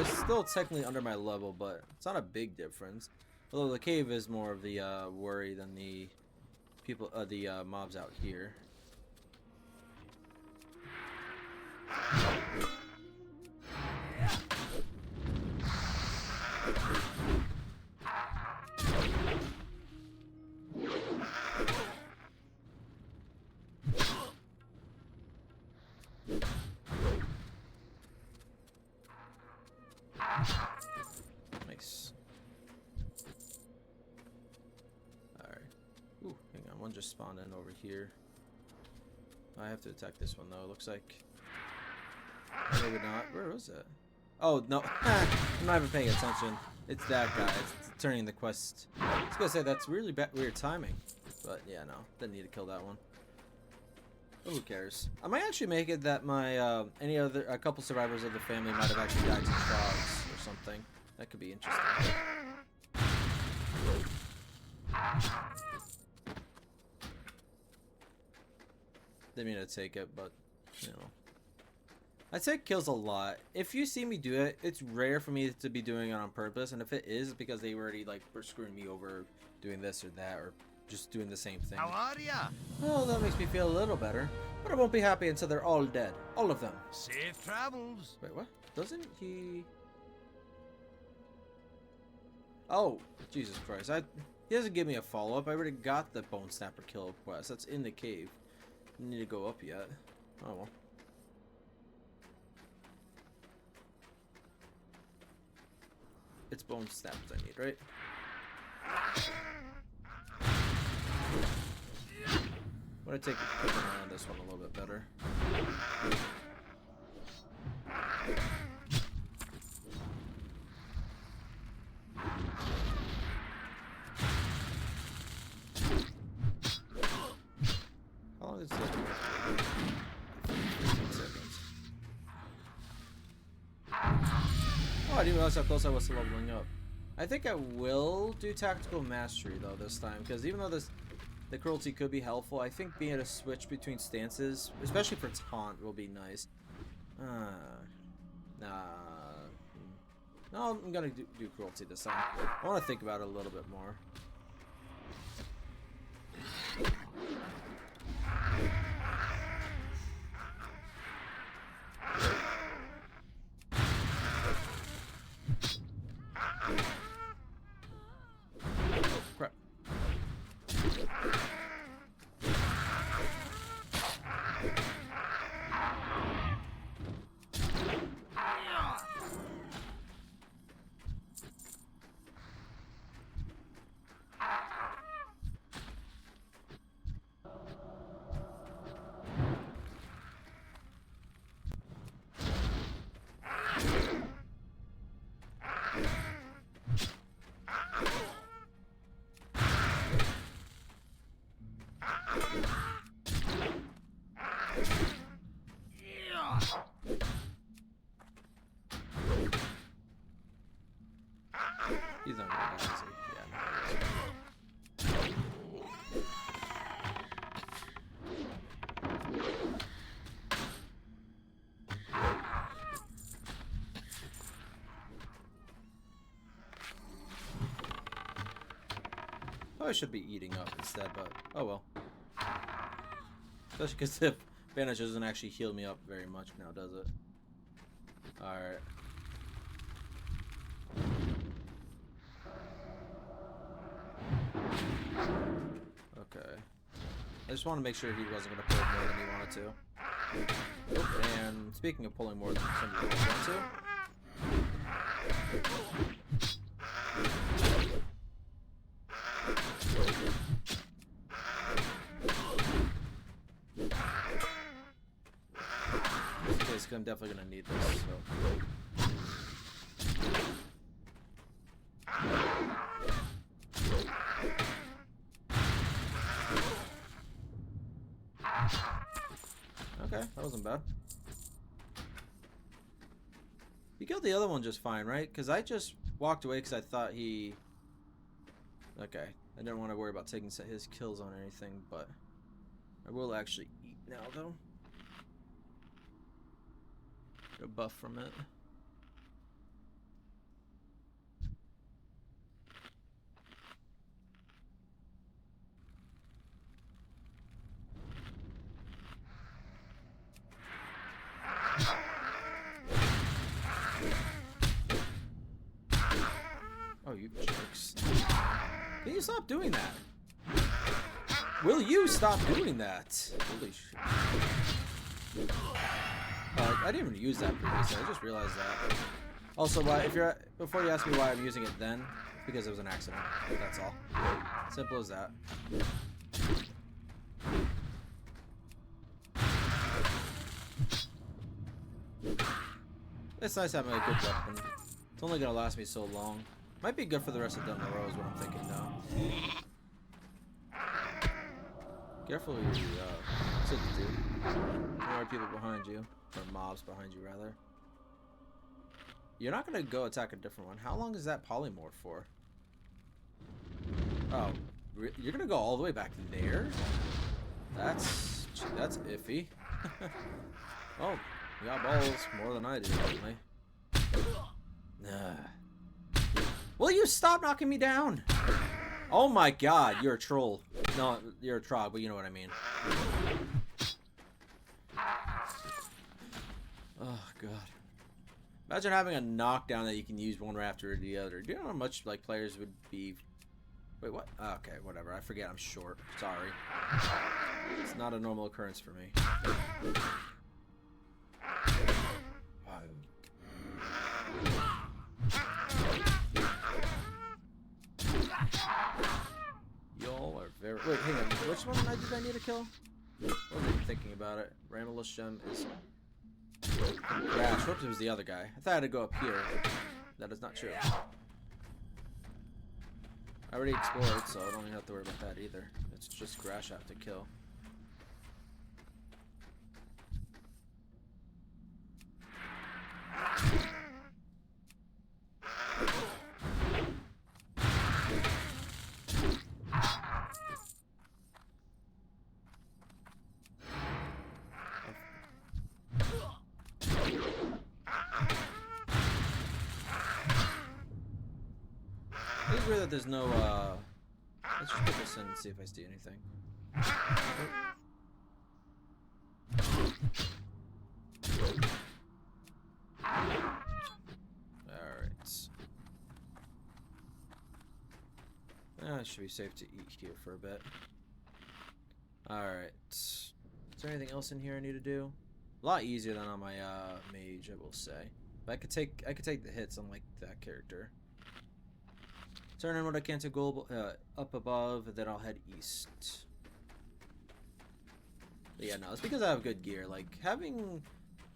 still technically under my level, but it's not a big difference. Although the cave is more of the worry than the people, the mobs out here. Nice. Alright. Ooh, hang on. One just spawned in over here. I have to attack this one though, it looks like. Maybe not. Where was it? Oh, no. I'm not even paying attention. It's that guy. It's turning the quest. I was gonna say, that's really weird timing. But yeah, no. Didn't need to kill that one. But who cares? I might actually make it that my, a couple survivors of the family might have actually died to frogs or something. That could be interesting. Didn't mean to take it, but, you know. I take kills a lot. If you see me do it, it's rare for me to be doing it on purpose, and if it is, it's because they already, like, were screwing me over doing this or that, or just doing the same thing. How are ya? Well, that makes me feel a little better, but I won't be happy until they're all dead. All of them. Safe travels. Wait, what? Doesn't he... Oh, Jesus Christ. He doesn't give me a follow-up. I already got the Bone Snapper kill quest. That's in the cave. Don't need to go up yet. Oh, well. it's bone snaps I need, right? I'm gonna take a quick eye on this one a little bit better. How long is this? 15 seconds. Oh, I didn't realize how close I was to leveling up. I think I will do tactical mastery though this time, because even though the cruelty could be helpful, I think being able to switch between stances, especially for taunt, will be nice. Nah. No, I'm gonna do cruelty this time. I want to think about it a little bit more. Crap. He's not gonna die, is he? Yeah, no, he isn't. Probably should be eating up instead, but oh well. Especially because the bandage doesn't actually heal me up very much now, does it? Alright. Okay. I just want to make sure he wasn't going to pull more than he wanted to. Oh, and speaking of pulling more than somebody wanted to. I'm definitely gonna need this. So. Okay, that wasn't bad. You killed the other one just fine, right? Because I just walked away because I thought he... Okay, I didn't want to worry about taking his kills on anything, but I will actually eat now, though. Get a buff from it. Oh, you jerks. Can you stop doing that? Will you stop doing that? Holy shit. I didn't even use that previously. I just realized that. Also, before you ask me why I'm using it then, it's because it was an accident. That's all. Simple as that. It's nice having a good weapon. It's only gonna last me so long. Might be good for the rest of Dun Morogh is what I'm thinking now. Careful who you sit to. There are people behind you. Or mobs behind you, rather. You're not gonna go attack a different one. How long is that polymorph for? Oh, you're gonna go all the way back there? That's iffy. Oh, you got balls more than I do, definitely. Nah. Will you stop knocking me down? Oh my god, you're a troll. No, you're a trog, but you know what I mean. Oh god. Imagine having a knockdown that you can use one right after the other. Do you know how much like players would be... Wait, what? Okay, whatever. I forget I'm short. Sorry. It's not a normal occurrence for me. which one did I need to kill? I wasn't even thinking about it. Ramblous Gem is Grash. Whoops, it was the other guy. I thought I had to go up here. That is not true. I already explored, so I don't even have to worry about that either. It's just Grash I have to kill. It's weird that there's no, let's just put this in and see if I see anything. Alright. It should be safe to eat here for a bit. Alright. Is there anything else in here I need to do? A lot easier than on my, mage, I will say. But I could take the hits unlike that character. Turn in what I can to go up above, and then I'll head east. But yeah, no, it's because I have good gear. Like, having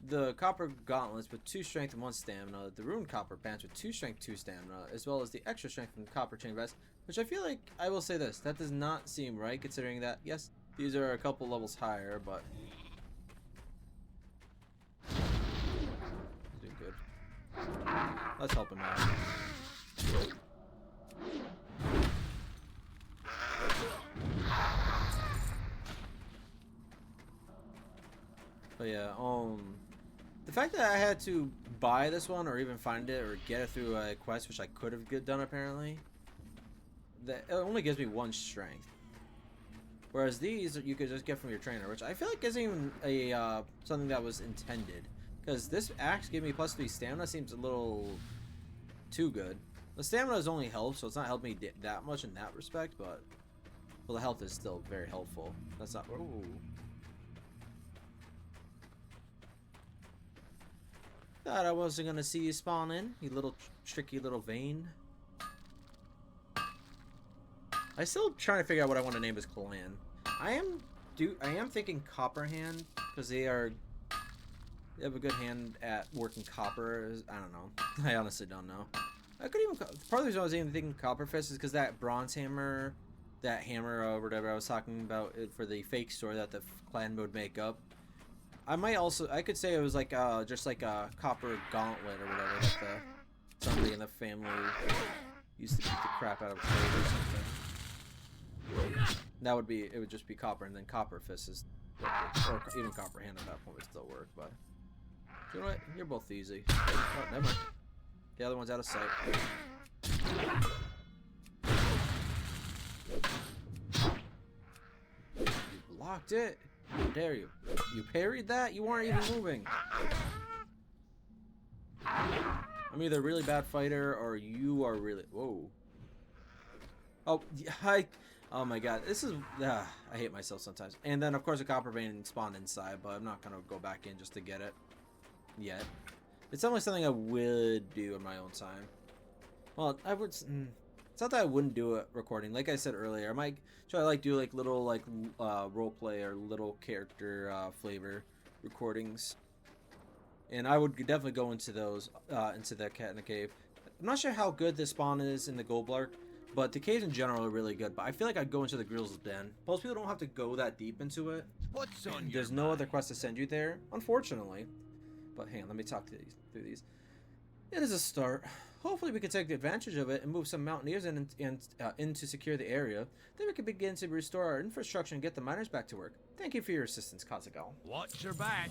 the copper gauntlets with 2 strength and 1 stamina, the rune copper pants with 2 strength, 2 stamina, as well as the extra strength from the copper chain vest, which I feel like, I will say this, that does not seem right, considering that, yes, these are a couple levels higher, but he's doing good. Let's help him out. But yeah, the fact that I had to buy this one or even find it or get it through a quest, which I could have done apparently, that it only gives me 1 strength. Whereas these you could just get from your trainer, which I feel like isn't even a something that was intended. Because this axe gave me +3 stamina seems a little too good. The stamina is only health, so it's not helping me that much in that respect, but well, the health is still very helpful. That's not. Ooh. Thought I wasn't gonna see you spawn in, you little tricky little vein. I still trying to figure out what I want to name this clan. I am thinking Copperhand because they have a good hand at working copper. I don't know. I honestly don't know. I could even part of the reason I was even thinking Copperfist is because that bronze hammer, that hammer or whatever I was talking about it for the fake store that the clan would make up. I could say it was like just like a copper gauntlet or whatever that somebody in the family used to beat the crap out of a trade or something. That would be, it would just be copper, and then copper fist is, or even copper hand at that point would still work. But you know what? You're both easy. Oh, never mind. The other one's out of sight. You blocked it. How dare you? You parried that? You weren't even moving. I'm either a really bad fighter or you are really. Whoa. Oh, oh my god. This is. I hate myself sometimes. And then, of course, a copper vein spawned inside, but I'm not going to go back in just to get it yet. It's only something I would do in my own time. Well, I would. It's not that I wouldn't do it recording. Like I said earlier, I might try to do like little role play or little character flavor recordings, and I would definitely go into those into that cat in the cave. I'm not sure how good this spawn is in the Goldblark, but the caves in general are really good. But I feel like I'd go into the Grill's Den. Most people don't have to go that deep into it. What's on There's no other quest to send you there, unfortunately. But hang on, let me talk to through these. It is a start. Hopefully we can take advantage of it and move some mountaineers in to secure the area. Then we can begin to restore our infrastructure and get the miners back to work. Thank you for your assistance, Kazaghal. Watch your back.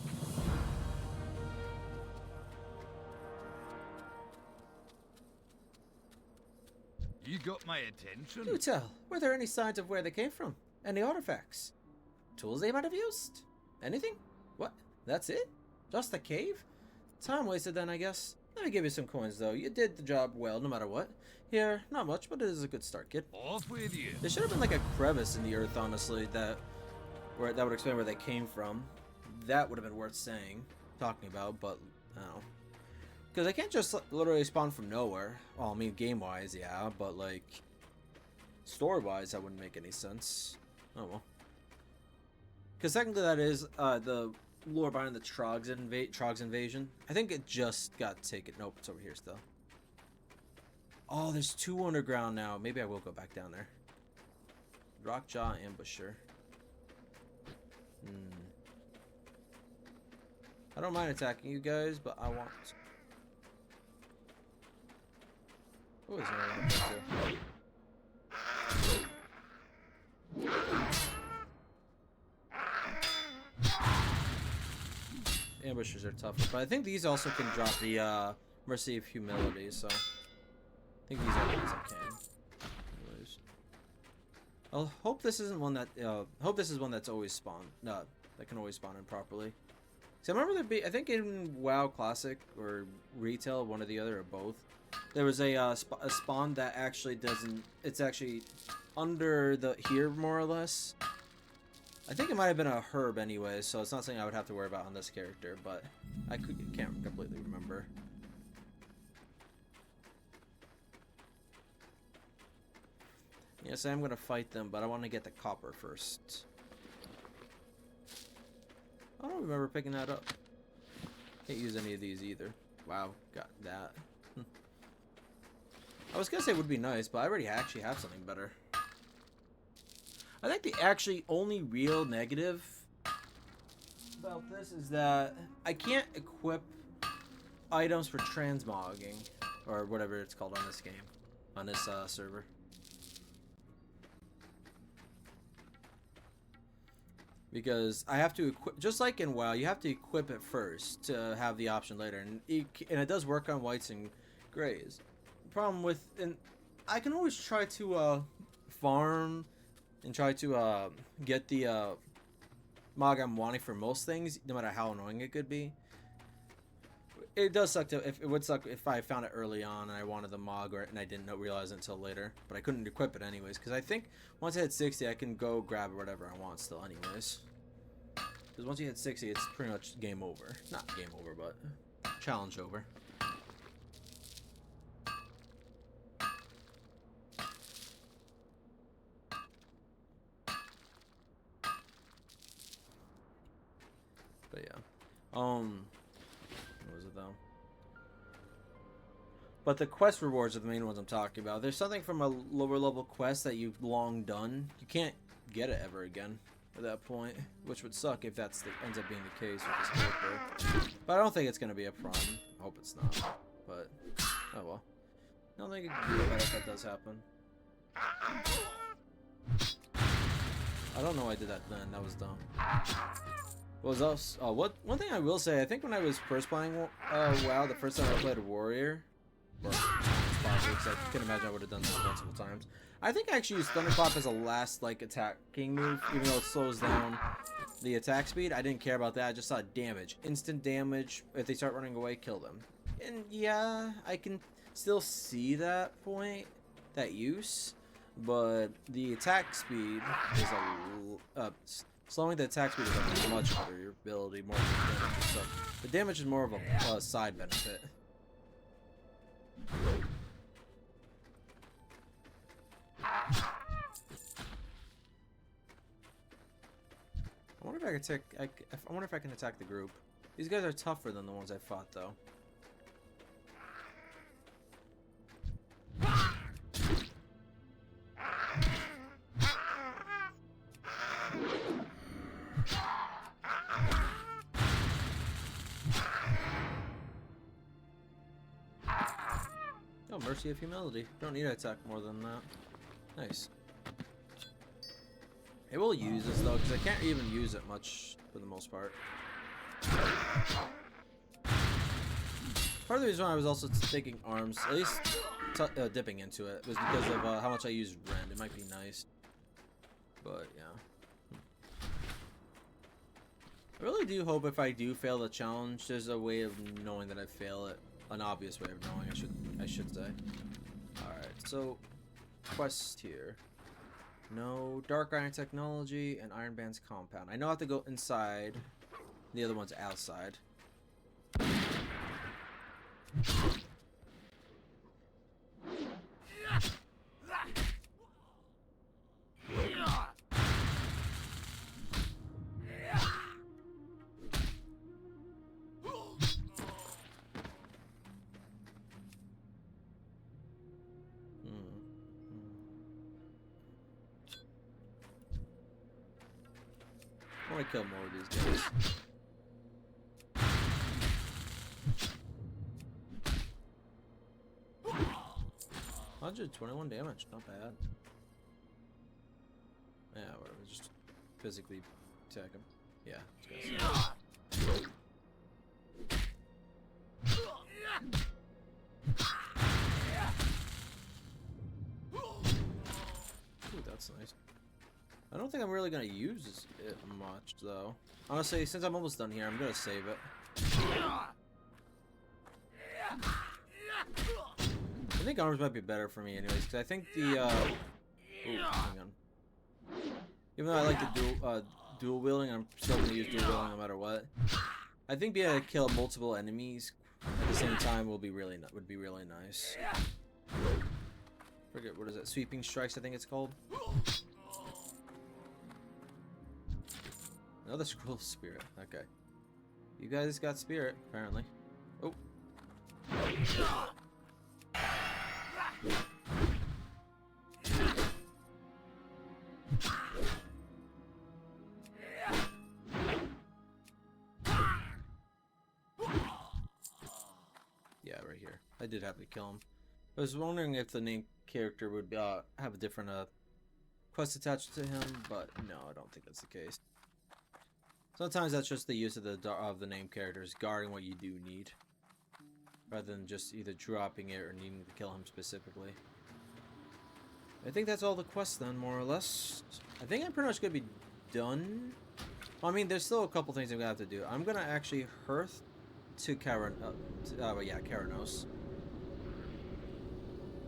You got my attention. Do tell, were there any signs of where they came from? Any artifacts? Tools they might have used? Anything? What? That's it? Just a cave? Time wasted then, I guess. Let me give you some coins, though. You did the job well, no matter what. Here, not much, but it is a good start, kid. Off with you. There should have been like a crevice in the earth, honestly, that would explain where they came from. That would have been worth talking about, but I don't know. Because I can't just literally spawn from nowhere. Well, I mean, game-wise, yeah, but like story-wise, that wouldn't make any sense. Oh well. Because technically that is the lore behind the Trogs invasion. I think it just got taken. Nope, it's over here still. Oh, there's 2 underground now. Maybe I will go back down there. Rockjaw Ambusher. I don't mind attacking you guys, but I want... Oh, is there one up there too? Ambushers are tougher, but I think these also can drop the Mercy of Humility, so... I think these are the ones I can. Anyways. I'll hope this isn't one that... hope this is one that's always spawned. No, that can always spawn in properly. See, I remember I think in WoW Classic or Retail, one or the other, or both, there was a spawn that actually doesn't... It's actually under the... Here, more or less. I think it might have been a herb anyway, so it's not something I would have to worry about on this character, but I can't completely remember. Yes, I am going to fight them, but I want to get the copper first. I don't remember picking that up. Can't use any of these either. Wow, got that. I was gonna say it would be nice, but I already actually have something better. I think the actually only real negative about this is that I can't equip items for transmogging, or whatever it's called on this game, on this server. Because I have to equip, just like in WoW, you have to equip it first to have the option later, and it does work on whites and grays. The problem with, and I can always try to farm and try to get the mog I'm wanting for most things, no matter how annoying it could be. It does suck to, it would suck if I found it early on and I wanted the mog, and I didn't realize it until later, but I couldn't equip it anyways, because I think once I hit 60 I can go grab whatever I want still anyways, because once you hit 60 it's pretty much game over. Not game over, but challenge over. But yeah, what was it though? But the quest rewards are the main ones I'm talking about. There's something from a lower level quest that you've long done. You can't get it ever again at that point, which would suck if that's ends up being the case with this character. But I don't think it's gonna be a problem. I hope it's not. But oh well. I don't think it can do about if that does happen. I don't know why I did that then. That was dumb. What was else? One thing I will say, I think when I was first playing WoW, the first time I played a warrior, or because I can imagine I would have done that multiple times. I think I actually used Thunderclap as a last like attacking move, even though it slows down the attack speed. I didn't care about that. I just saw damage, instant damage. If they start running away, kill them. And yeah, I can still see that point, that use, but the attack speed is slowing the attack speed is much better. Your ability more than the damage. So the damage is more of a side benefit. I wonder if I wonder if I can attack the group. These guys are tougher than the ones I fought, though. Oh, Mercy of Humility. Don't need to attack more than that. Nice. I will use this though, because I can't even use it much for the most part. Part of the reason why I was also taking arms, at least dipping into it, was because of how much I use Rend. It might be nice, but yeah. I really do hope if I do fail the challenge, there's a way of knowing that I fail it. An obvious way of knowing, I should say. Alright, so quest here. No dark iron technology and Iron Band's compound. I know I have to go inside. The other one's outside. I want to kill more of these guys. 121 damage, not bad. Yeah, whatever, just physically attack him. Yeah, ooh, that's nice. I don't think I'm really gonna use it much though. Honestly, since I'm almost done here, I'm gonna save it. I think arms might be better for me anyways, because I think the, ooh, hang on. Even though I like the dual wielding, I'm still going to use dual wielding no matter what. I think being able to kill multiple enemies at the same time would be really nice. Forget, what is it? Sweeping strikes, I think it's called. Another scroll of spirit. Okay. You guys got spirit, apparently. Oh. Yeah, right here. I did have to kill him. I was wondering if the named character would have a different quest attached to him, but no, I don't think that's the case. Sometimes that's just the use of the named characters guarding what you do need, rather than just either dropping it or needing to kill him specifically. I think that's all the quests then, more or less. I think I'm pretty much gonna be done. Well, I mean, there's still a couple things I'm gonna have to do. I'm gonna actually hearth to Karanos.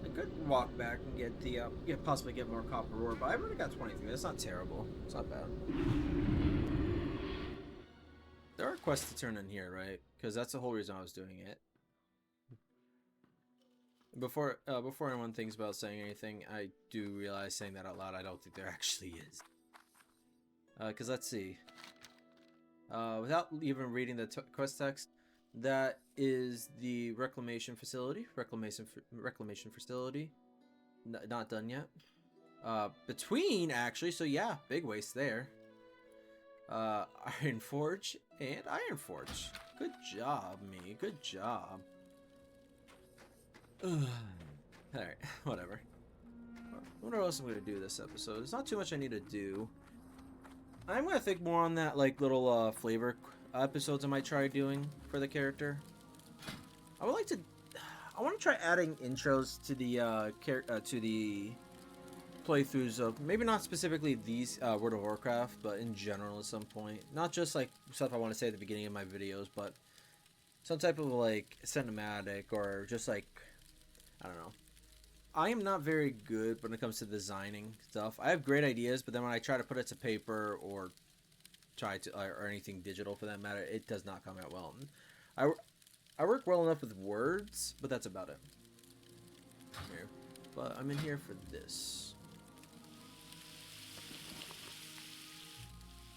I could walk back and get the possibly get more copper ore, but I've already got 23. That's not terrible. It's not bad. There are quests to turn in here, right? Because that's the whole reason I was doing it. Before anyone thinks about saying anything, I do realize saying that out loud, I don't think there actually is. Because let's see. Without even reading the quest text, that is the reclamation facility. Reclamation facility. Not done yet. Between, actually, so yeah, big waste there. Iron Forge and Iron Forge. Good job, me. Good job. Alright, whatever. I wonder what else I'm going to do this episode. There's not too much I need to do. I'm going to think more on that, like, little flavor episodes I might try doing for the character. I want to try adding intros to the playthroughs of, maybe not specifically these World of Warcraft, but in general at some point. Not just, like, stuff I want to say at the beginning of my videos, but some type of, like, cinematic or just, like, I don't know. I am not very good when it comes to designing stuff. I have great ideas, but then when I try to put it to paper or try to or anything digital for that matter, it does not come out well. I work well enough with words, but that's about it. Here. But I'm in here for this.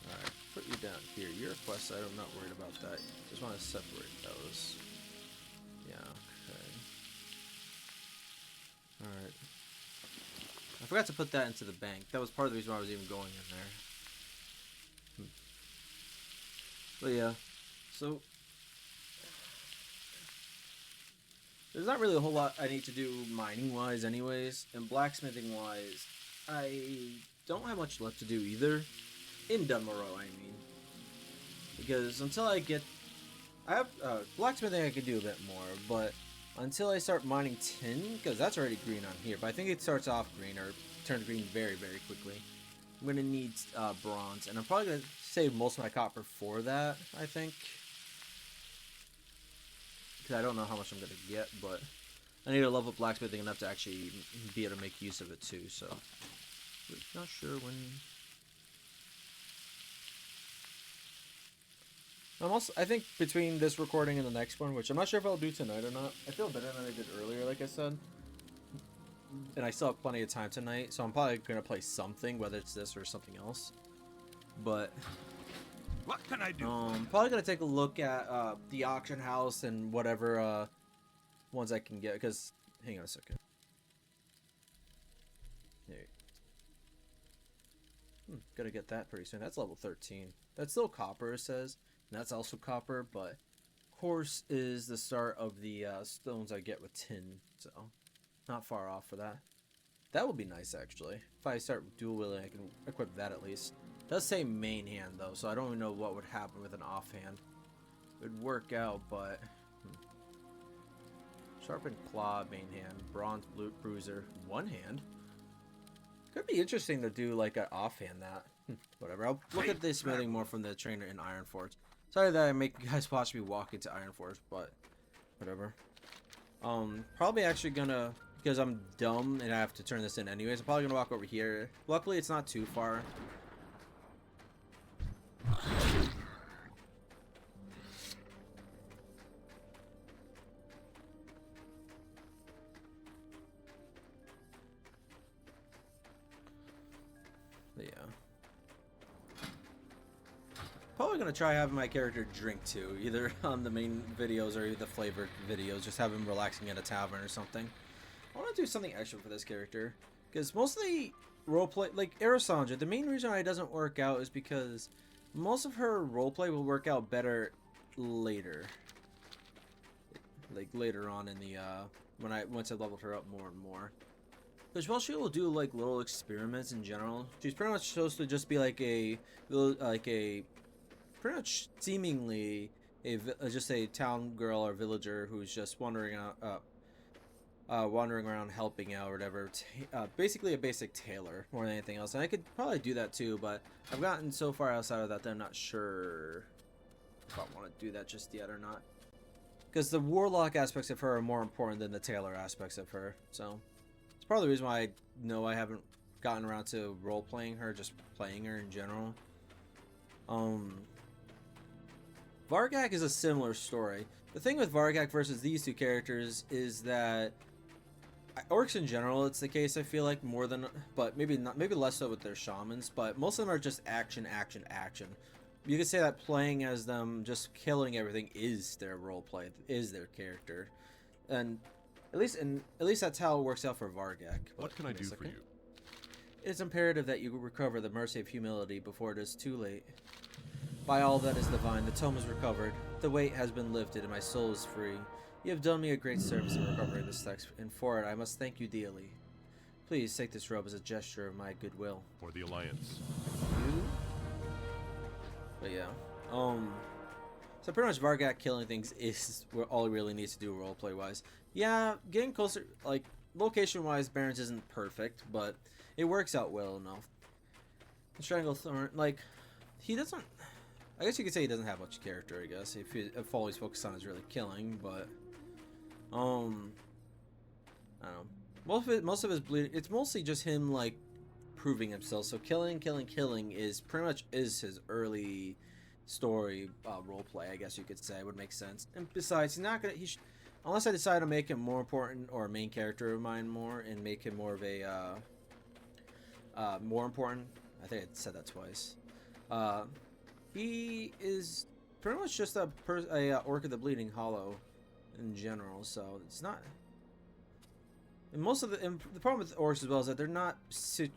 Alright, put you down here. Your quest, I'm not worried about that. Just want to separate those. Yeah, okay. Alright. I forgot to put that into the bank. That was part of the reason why I was even going in there. But yeah, so there's not really a whole lot I need to do mining-wise anyways, and blacksmithing-wise, I don't have much left to do either. In Dun Morogh, I mean. Because until I get... I have blacksmithing I could do a bit more, but until I start mining tin, because that's already green on here, but I think it starts off green, or turns green very, very quickly. I'm going to need bronze, and I'm probably going to save most of my copper for that, I think. Because I don't know how much I'm going to get, but I need to level up blacksmithing enough to actually be able to make use of it too, so. Not sure when... I think between this recording and the next one, which I'm not sure if I'll do tonight or not. I feel better than I did earlier, like I said. And I still have plenty of time tonight, so I'm probably going to play something, whether it's this or something else. But what can I do? Probably going to take a look at the auction house and whatever ones I can get, because hang on a second. Here. Gonna get that pretty soon. That's level 13. That's still copper, it says. And that's also copper, but course is the start of the stones I get with tin, so not far off for that. That would be nice, actually. If I start dual wielding, I can equip that at least. It does say main hand, though, so I don't even know what would happen with an offhand. It would work out, but... Sharpened claw, main hand. Bronze bruiser, one hand. Could be interesting to do, like, an offhand that. Whatever, I'll look at the smithing more from the trainer in Ironforge. Sorry that I make you guys watch me walk into Ironforge, but... Whatever. Probably actually gonna... Because I'm dumb and I have to turn this in anyways, I'm probably gonna walk over here. Luckily, it's not too far. But yeah. Probably gonna try having my character drink too, either on the main videos or the flavored videos, just have him relaxing at a tavern or something. I want to do something extra for this character, because mostly roleplay, like Arisandra, the main reason why it doesn't work out is because most of her roleplay will work out better later. Like later on in the, once I leveled her up more and more. Because while she will do like little experiments in general, she's pretty much supposed to just be like pretty much seemingly just a town girl or villager who's just wandering around helping out or whatever. Basically a basic tailor more than anything else. And I could probably do that too, but I've gotten so far outside of that that I'm not sure if I want to do that just yet or not. Because the warlock aspects of her are more important than the tailor aspects of her. So it's probably the reason why I know I haven't gotten around to role-playing her, just playing her in general. Vargak is a similar story. The thing with Vargak versus these two characters is that orcs in general, it's the case I feel like more than, but maybe less so with their shamans, but most of them are just action, action, action. You could say that playing as them, just killing everything is their roleplay, is their character, and at least that's how it works out for Vargak. What can I do for you? It's imperative that you recover the mercy of humility before it is too late. By all that is divine, the tome is recovered, the weight has been lifted, and my soul is free. You have done me a great service in recovering this text, and for it I must thank you dearly. Please take this robe as a gesture of my goodwill. For the Alliance. You? But yeah, so pretty much Vargak killing things is all he really needs to do roleplay wise. Yeah, getting closer, like location wise, Barrens isn't perfect, but it works out well enough. Stranglethorn, like he doesn't. I guess you could say he doesn't have much character. I guess if all he's focused on is really killing, but I don't know. Most of his bleeding, it's mostly just him like proving himself. So killing is pretty much his early story roleplay. I guess you could say would make sense. And besides, he's not gonna. Unless I decide to make him more important or a main character of mine more and make him more of a more important. I think I said that twice. He is pretty much just a Orc of the Bleeding Hollow in general, so it's not. And most of the problem with orcs as well is that they're not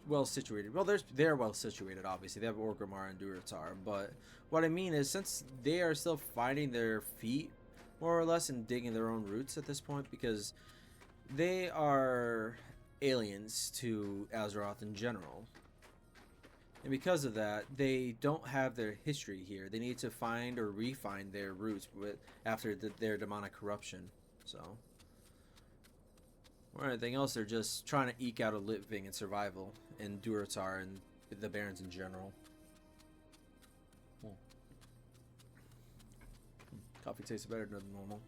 well situated. Well, they're well situated, obviously. They have Orgrimmar and Durotar, but what I mean is since they are still finding their feet more or less and digging their own roots at this point, because they are aliens to Azeroth in general. And because of that, they don't have their history here. They need to find or re-find their roots after their demonic corruption. So, or anything else, they're just trying to eke out a living and survival in Durotar and the Barrens in general. Coffee tastes better than normal.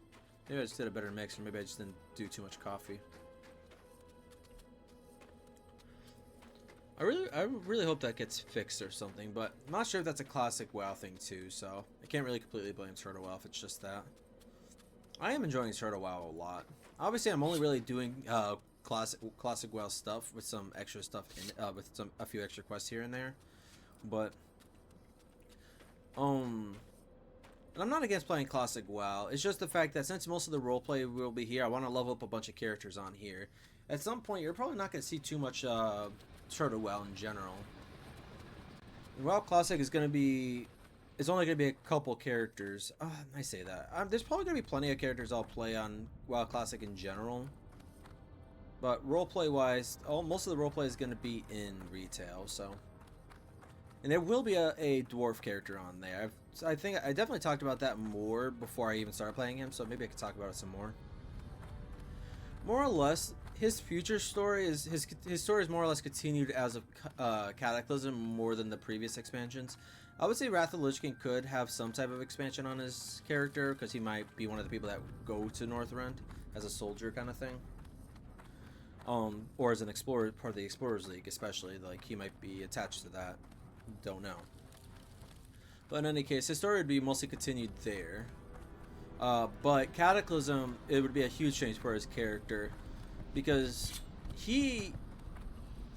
Maybe I just did a better mix, or maybe I just didn't do too much coffee. I really hope that gets fixed or something, but I'm not sure if that's a classic WoW thing too, so I can't really completely blame Turtle WoW if it's just that. I am enjoying Turtle WoW a lot. Obviously, I'm only really doing classic WoW stuff with some extra stuff in with a few extra quests here and there, but and I'm not against playing classic WoW. It's just the fact that since most of the roleplay will be here, I want to level up a bunch of characters on here. At some point, you're probably not going to see too much Turtle WoW in general. WoW Classic is going to be... It's only going to be a couple characters. I say that. There's probably going to be plenty of characters I'll play on WoW Classic in general. But roleplay-wise, most of the roleplay is going to be in retail, so... And there will be a dwarf character on there. I think I definitely talked about that more before I even started playing him, so maybe I could talk about it some more. More or less, his future story is his story is more or less continued as of Cataclysm more than the previous expansions. I would say Wrath of the Lich King could have some type of expansion on his character because he might be one of the people that go to Northrend as a soldier kind of thing, or as an explorer, part of the Explorers League, especially. Like he might be attached to that. Don't know. But in any case, his story would be mostly continued there. But Cataclysm, it would be a huge change for his character because he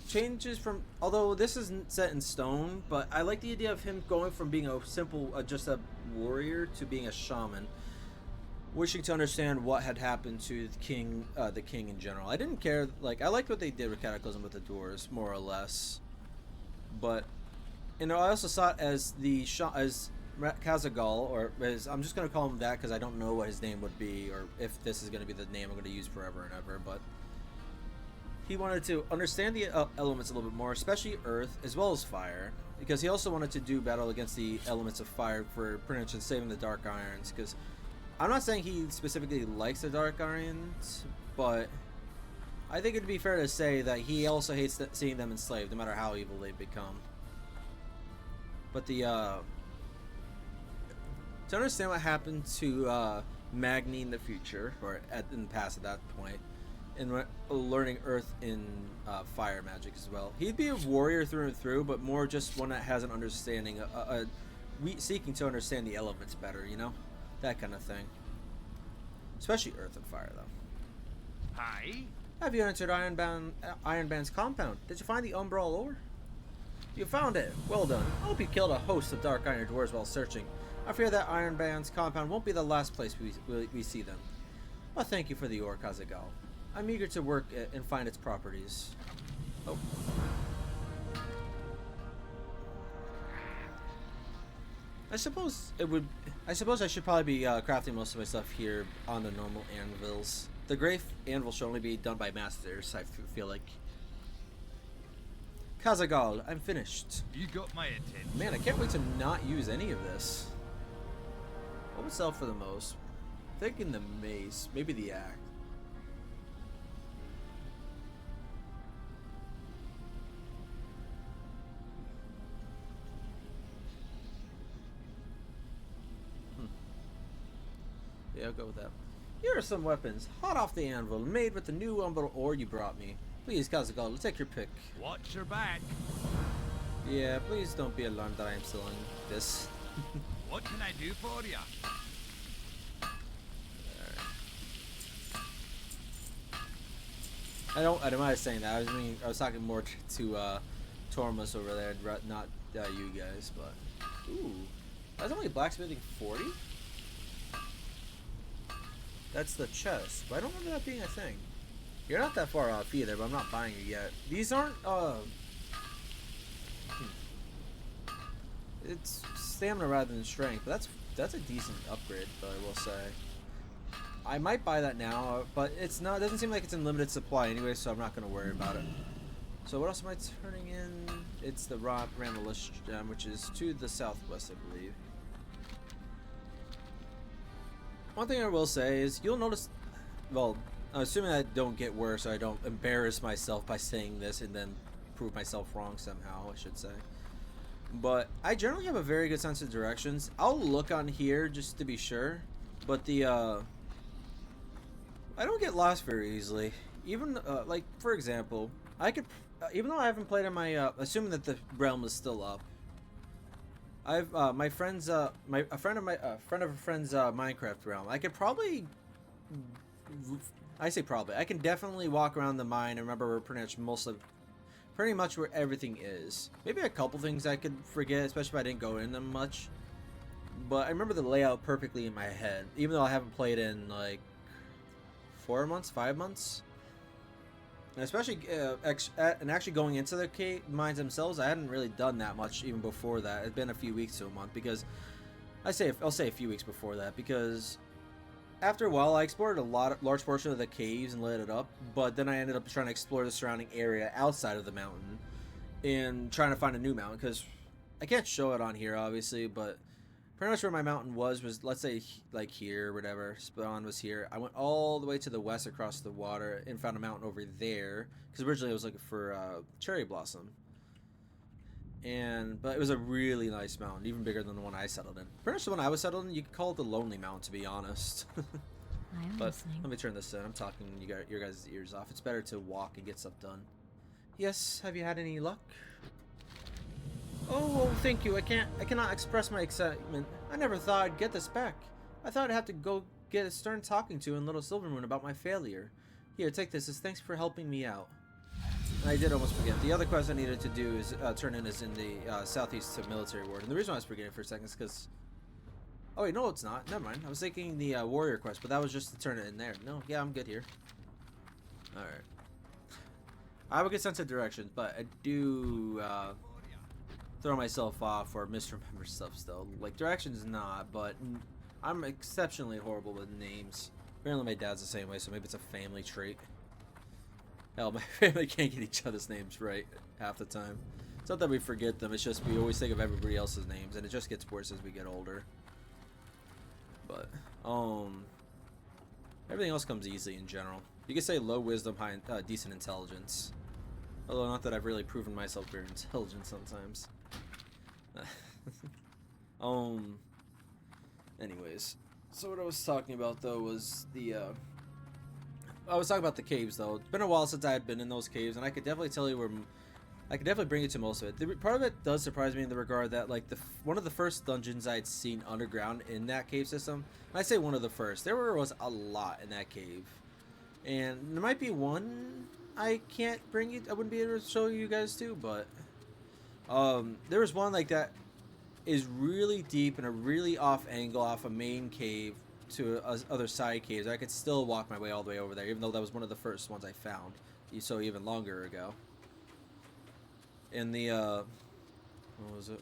changes from, although this isn't set in stone, but I like the idea of him going from being a simple, just a warrior to being a shaman, wishing to understand what had happened to the king in general. I didn't care, like, I liked what they did with Cataclysm with the dwarves, more or less, but you know, I also saw it as as Kazaghal, or as, I'm just going to call him that because I don't know what his name would be, or if this is going to be the name I'm going to use forever and ever, but he wanted to understand the elements a little bit more, especially earth, as well as fire, because he also wanted to do battle against the elements of fire for pretty much saving the Dark Irons, because I'm not saying he specifically likes the Dark Irons, but I think it'd be fair to say that he also hates seeing them enslaved, no matter how evil they become. But to understand what happened to Magni in the future, or in the past at that point, and learning Earth in fire magic as well, he'd be a warrior through and through, but more just one that has an understanding, seeking to understand the elements better, you know, that kind of thing. Especially Earth and fire, though. Hi. Have you entered Ironband's compound? Did you find the Umbral ore? You found it. Well done. I hope you killed a host of Dark Iron dwarves while searching. I fear that Ironband's compound won't be the last place we see them. Well, thank you for the ore, Kazaghal. I'm eager to work and find its properties. Oh. I suppose I should probably be crafting most of my stuff here on the normal anvils. The Great Anvil should only be done by masters, I feel like. Kazaghal, I'm finished. You got my attention. Man, I can't wait to not use any of this. What would sell for the most? Thinking the mace, maybe the axe. Yeah, I'll go with that. Here are some weapons, hot off the anvil, made with the new umbral ore you brought me. Please, Kazaghal, let's take your pick. Watch your back. Yeah, please don't be alarmed that I am selling this. What can I do for you? I don't mind saying that. I was talking more to Tormus over there, not you guys. But ooh, that's only blacksmithing 40. That's the chest, but I don't remember that being a thing. You're not that far off either, but I'm not buying it yet. These aren't it's stamina rather than strength, but that's a decent upgrade, though, I will say. I might buy that now, but it's not. It doesn't seem like it's in limited supply anyway, so I'm not going to worry about it. So what else am I turning in? It's the Ramalish gem, which is to the southwest, I believe. One thing I will say is you'll notice. Well, assuming I don't get worse, or I don't embarrass myself by saying this and then prove myself wrong somehow, I should say. But I generally have a very good sense of directions. I'll look on here just to be sure, but I don't get lost very easily. Even like for example, I could even though I haven't played in my assuming that the realm is still up. I've my friend's a friend of a friend's Minecraft realm. I could probably. I say probably. I can definitely walk around the mine and remember where pretty much where everything is. Maybe a couple things I could forget, especially if I didn't go in them much. But I remember the layout perfectly in my head, even though I haven't played in like 4 months, 5 months. And especially and actually going into the cave mines themselves, I hadn't really done that much even before that. It's been a few weeks to a month because I'll say a few weeks before that because after a while I explored large portion of the caves and lit it up, but then I ended up trying to explore the surrounding area outside of the mountain and trying to find a new mountain because I can't show it on here obviously, but pretty much where my mountain was let's say like here, whatever. Spawn was here. I went all the way to the west across the water and found a mountain over there because originally I was looking for cherry blossom. But it was a really nice mountain, even bigger than the one I settled in. Pretty much the one I was settled in, you could call it the Lonely Mountain, to be honest. I'm But listening. let me turn this in. I'm talking your guys' ears off. It's better to walk and get stuff done. Yes, have you had any luck? Oh, thank you. I cannot express my excitement. I never thought I'd get this back. I thought I'd have to go get a stern talking to in Little Silvermoon about my failure. Here, take this as thanks for helping me out. And I did almost forget. The other quest I needed to do is turn in is in the Southeast Military Ward. And the reason I was forgetting for a second is because... Oh wait, no it's not. Never mind. I was thinking the Warrior quest, but that was just to turn it in there. No, yeah, I'm good here. Alright. I have a good sense of directions, but I do throw myself off or misremember stuff still. Like, directions not, but I'm exceptionally horrible with names. Apparently my dad's the same way, so maybe it's a family trait. Hell, my family can't get each other's names right half the time. It's not that we forget them, it's just we always think of everybody else's names, and it just gets worse as we get older. But, everything else comes easy in general. You could say low wisdom, high, decent intelligence. Although not that I've really proven myself very intelligent sometimes. Anyways, so what I was talking about though was I was talking about the caves though. It's been a while since I had been in those caves, and I could definitely tell you where. I could definitely bring you to most of it. Part of it does surprise me in the regard that like one of the first dungeons I'd seen underground in that cave system. And I say one of the first. There was a lot in that cave, and there might be one I can't bring you. I wouldn't be able to show you guys too, but there was one like that is really deep and a really off angle off a main cave to other side caves. I could still walk my way all the way over there, even though that was one of the first ones I found. So even longer ago. In the what was it?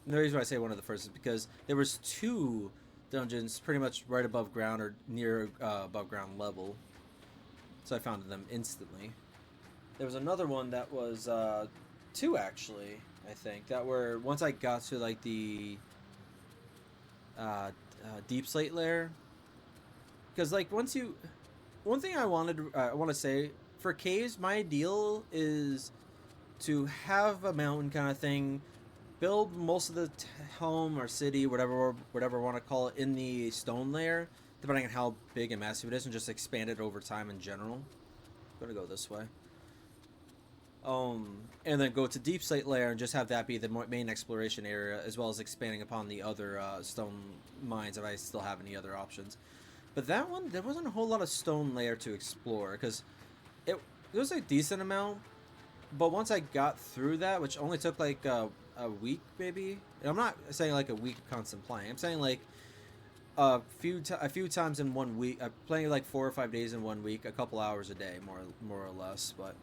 The reason why I say one of the first is because there was two dungeons pretty much right above ground or near above ground level, so I found them instantly. There was another one that was two actually, I think, that were once I got to like the deep slate layer, because like one thing I want to say for caves, my ideal is to have a mountain kind of thing, build most of the home or city, whatever I want to call it, in the stone layer, depending on how big and massive it is, and just expand it over time in general. I'm gonna go this way. And then go to deep slate layer and just have that be the main exploration area, as well as expanding upon the other stone mines if I still have any other options. But that one, there wasn't a whole lot of stone layer to explore, because it was a decent amount. But once I got through that, which only took like a week maybe, and I'm not saying like a week of constant playing. I'm saying like a few times in 1 week. I'm playing like 4 or 5 days in 1 week, a couple hours a day, more or less. But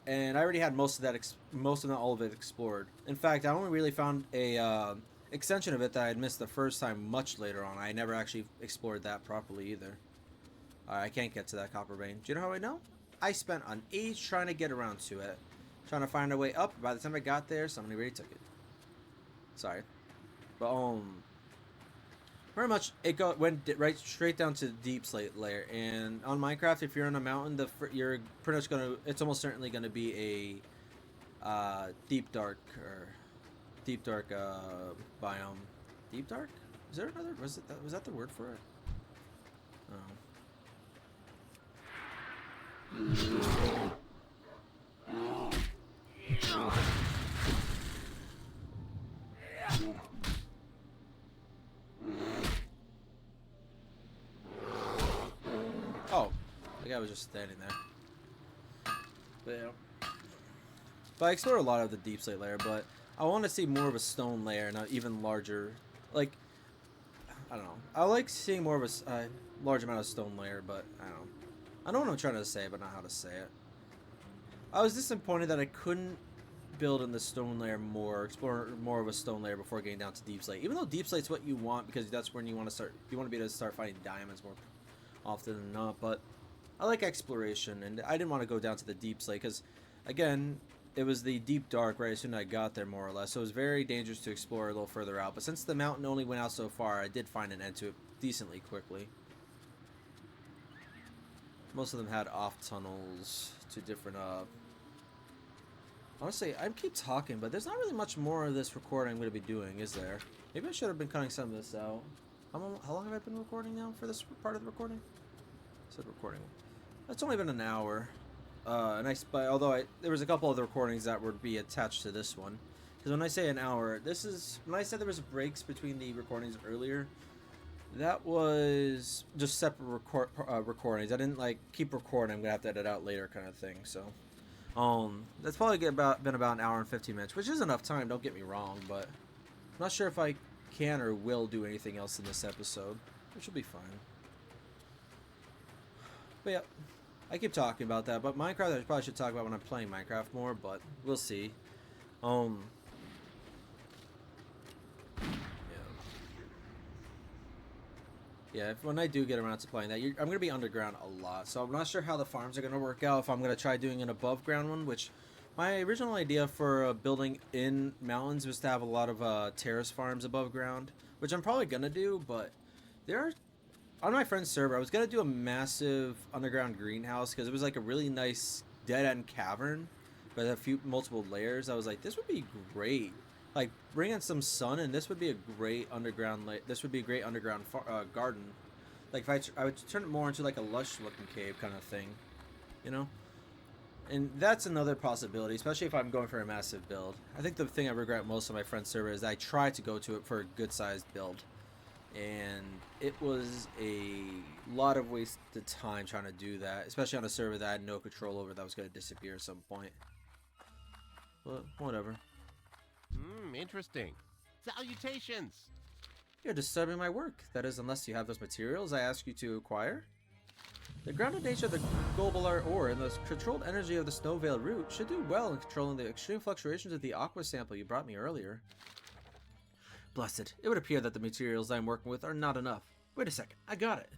and I already had most of that, not all of it explored. In fact, I only really found a extension of it that I had missed the first time much later on. I never actually explored that properly either. I can't get to that copper vein. Do you know how I know? I spent an age trying to get around to it, trying to find a way up. By the time I got there, somebody already took it. Sorry, but pretty much it went right straight down to the deep slate layer. And on Minecraft, if you're on a mountain, you're pretty much it's almost certainly gonna be a deep dark biome. Deep dark? Is there another? Was that the word for it? Oh. Oh, the guy was just standing there. But yeah. But I explored a lot of the deep slate layer, but I want to see more of a stone layer, not even larger. Like, I don't know. I like seeing more of a large amount of stone layer, but I don't know. I know what I'm trying to say, but not how to say it. I was disappointed that I couldn't build in the stone layer more, explore more of a stone layer before getting down to deep slate. Even though deep slate's what you want, because that's when you want to start. You want to be able to start finding diamonds more often than not. But I like exploration, and I didn't want to go down to the deep slate because, again, it was the deep dark right as soon as I got there, more or less. So it was very dangerous to explore a little further out. But since the mountain only went out so far, I did find an end to it decently quickly. Most of them had off tunnels to different honestly, I keep talking, but there's not really much more of this recording I'm going to be doing, is there? Maybe I should have been cutting some of this out. How long have I been recording now for this part of the recording? I said recording. It's only been an hour. Although there was a couple other recordings that would be attached to this one. Because when I say an hour, when I said there was breaks between the recordings earlier, that was just separate recordings. I didn't like keep recording. I'm gonna have to edit out later, kind of thing. So, that's probably been about an hour and 15 minutes, which is enough time. Don't get me wrong, but I'm not sure if I can or will do anything else in this episode, which will be fine. But yeah, I keep talking about that. But Minecraft, I probably should talk about when I'm playing Minecraft more, but we'll see. Yeah, when I do get around to playing that, I'm going to be underground a lot. So I'm not sure how the farms are going to work out. If I'm going to try doing an above ground one, which my original idea for building in mountains was to have a lot of terrace farms above ground, which I'm probably going to do. But there are, on my friend's server, I was going to do a massive underground greenhouse because it was like a really nice dead-end cavern with multiple layers. I was like, this would be great. Like, bring in some sun, and this would be a great underground. Garden. Like, if I would turn it more into like a lush-looking cave kind of thing, you know. And that's another possibility, especially if I'm going for a massive build. I think the thing I regret most on my friend's server is I tried to go to it for a good-sized build, and it was a lot of wasted time trying to do that, especially on a server that I had no control over that was going to disappear at some point. But whatever. Interesting. Salutations! You're disturbing my work. That is, unless you have those materials I ask you to acquire. The grounded nature of the globular ore and the controlled energy of the snow veil root should do well in controlling the extreme fluctuations of the aqua sample you brought me earlier. Blessed. It would appear that the materials I'm working with are not enough. Wait a second. I got it.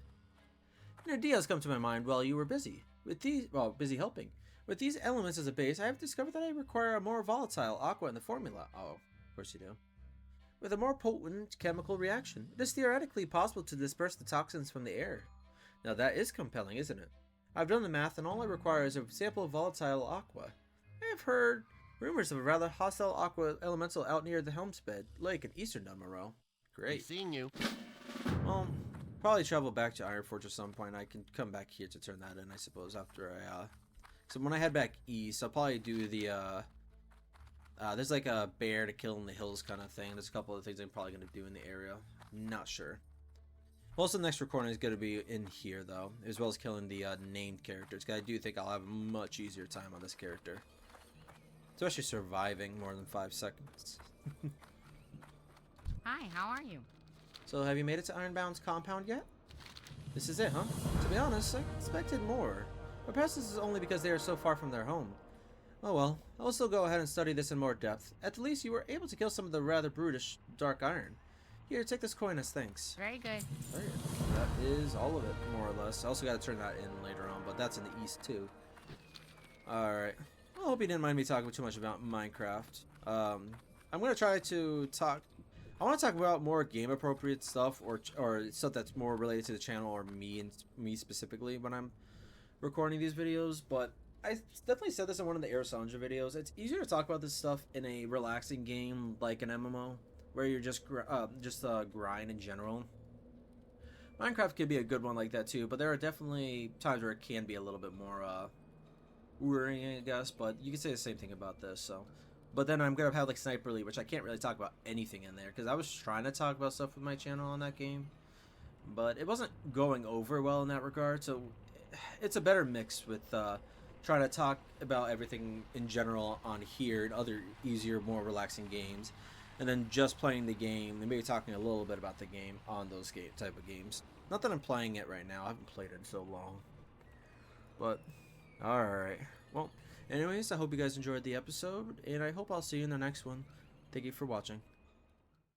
An idea has come to my mind while you were busy. Busy helping. With these elements as a base, I have discovered that I require a more volatile aqua in the formula. Oh, of course you do. With a more potent chemical reaction, it is theoretically possible to disperse the toxins from the air. Now that is compelling, isn't it? I've done the math, and all I require is a sample of volatile aqua. I have heard rumors of a rather hostile aqua elemental out near the Helmsbed Lake in eastern Dun Morogh. Great. I've seen you. Well, probably travel back to Ironforge at some point. I can come back here to turn that in, I suppose, after I, So when I head back east, I'll probably do the, there's like a bear to kill in the hills kind of thing. There's a couple of things I'm probably going to do in the area. Not sure. Most of the next recording is going to be in here, though, as well as killing the named characters. Because I do think I'll have a much easier time on this character. Especially surviving more than 5 seconds. Hi, how are you? So have you made it to Ironbound's compound yet? This is it, huh? To be honest, I expected more. But perhaps this is only because they are so far from their home. Oh well, I'll still go ahead and study this in more depth. At the least, you were able to kill some of the rather brutish dark iron. Here, take this coin as thanks. Very good. Very good. That is all of it, more or less. I also got to turn that in later on, but that's in the east too. Alright. I hope you didn't mind me talking too much about Minecraft. I'm going to try to talk... I want to talk about more game-appropriate stuff, or stuff that's more related to the channel, or me specifically when I'm recording these videos, but I definitely said this in one of the Air Sandra videos. It's easier to talk about this stuff in a relaxing game like an MMO, where you're just grind in general. Minecraft could be a good one like that too, but there are definitely times where it can be a little bit more worrying, I guess. But you can say the same thing about this. So, but then I'm gonna have like Sniper Elite, which I can't really talk about anything in there because I was trying to talk about stuff with my channel on that game, but it wasn't going over well in that regard. So it's a better mix with trying to talk about everything in general on here and other easier, more relaxing games, and then just playing the game and maybe talking a little bit about the game on those type of games. Not that I'm playing it right now. I haven't played it in so long. But, alright. Well, anyways, I hope you guys enjoyed the episode, and I hope I'll see you in the next one. Thank you for watching.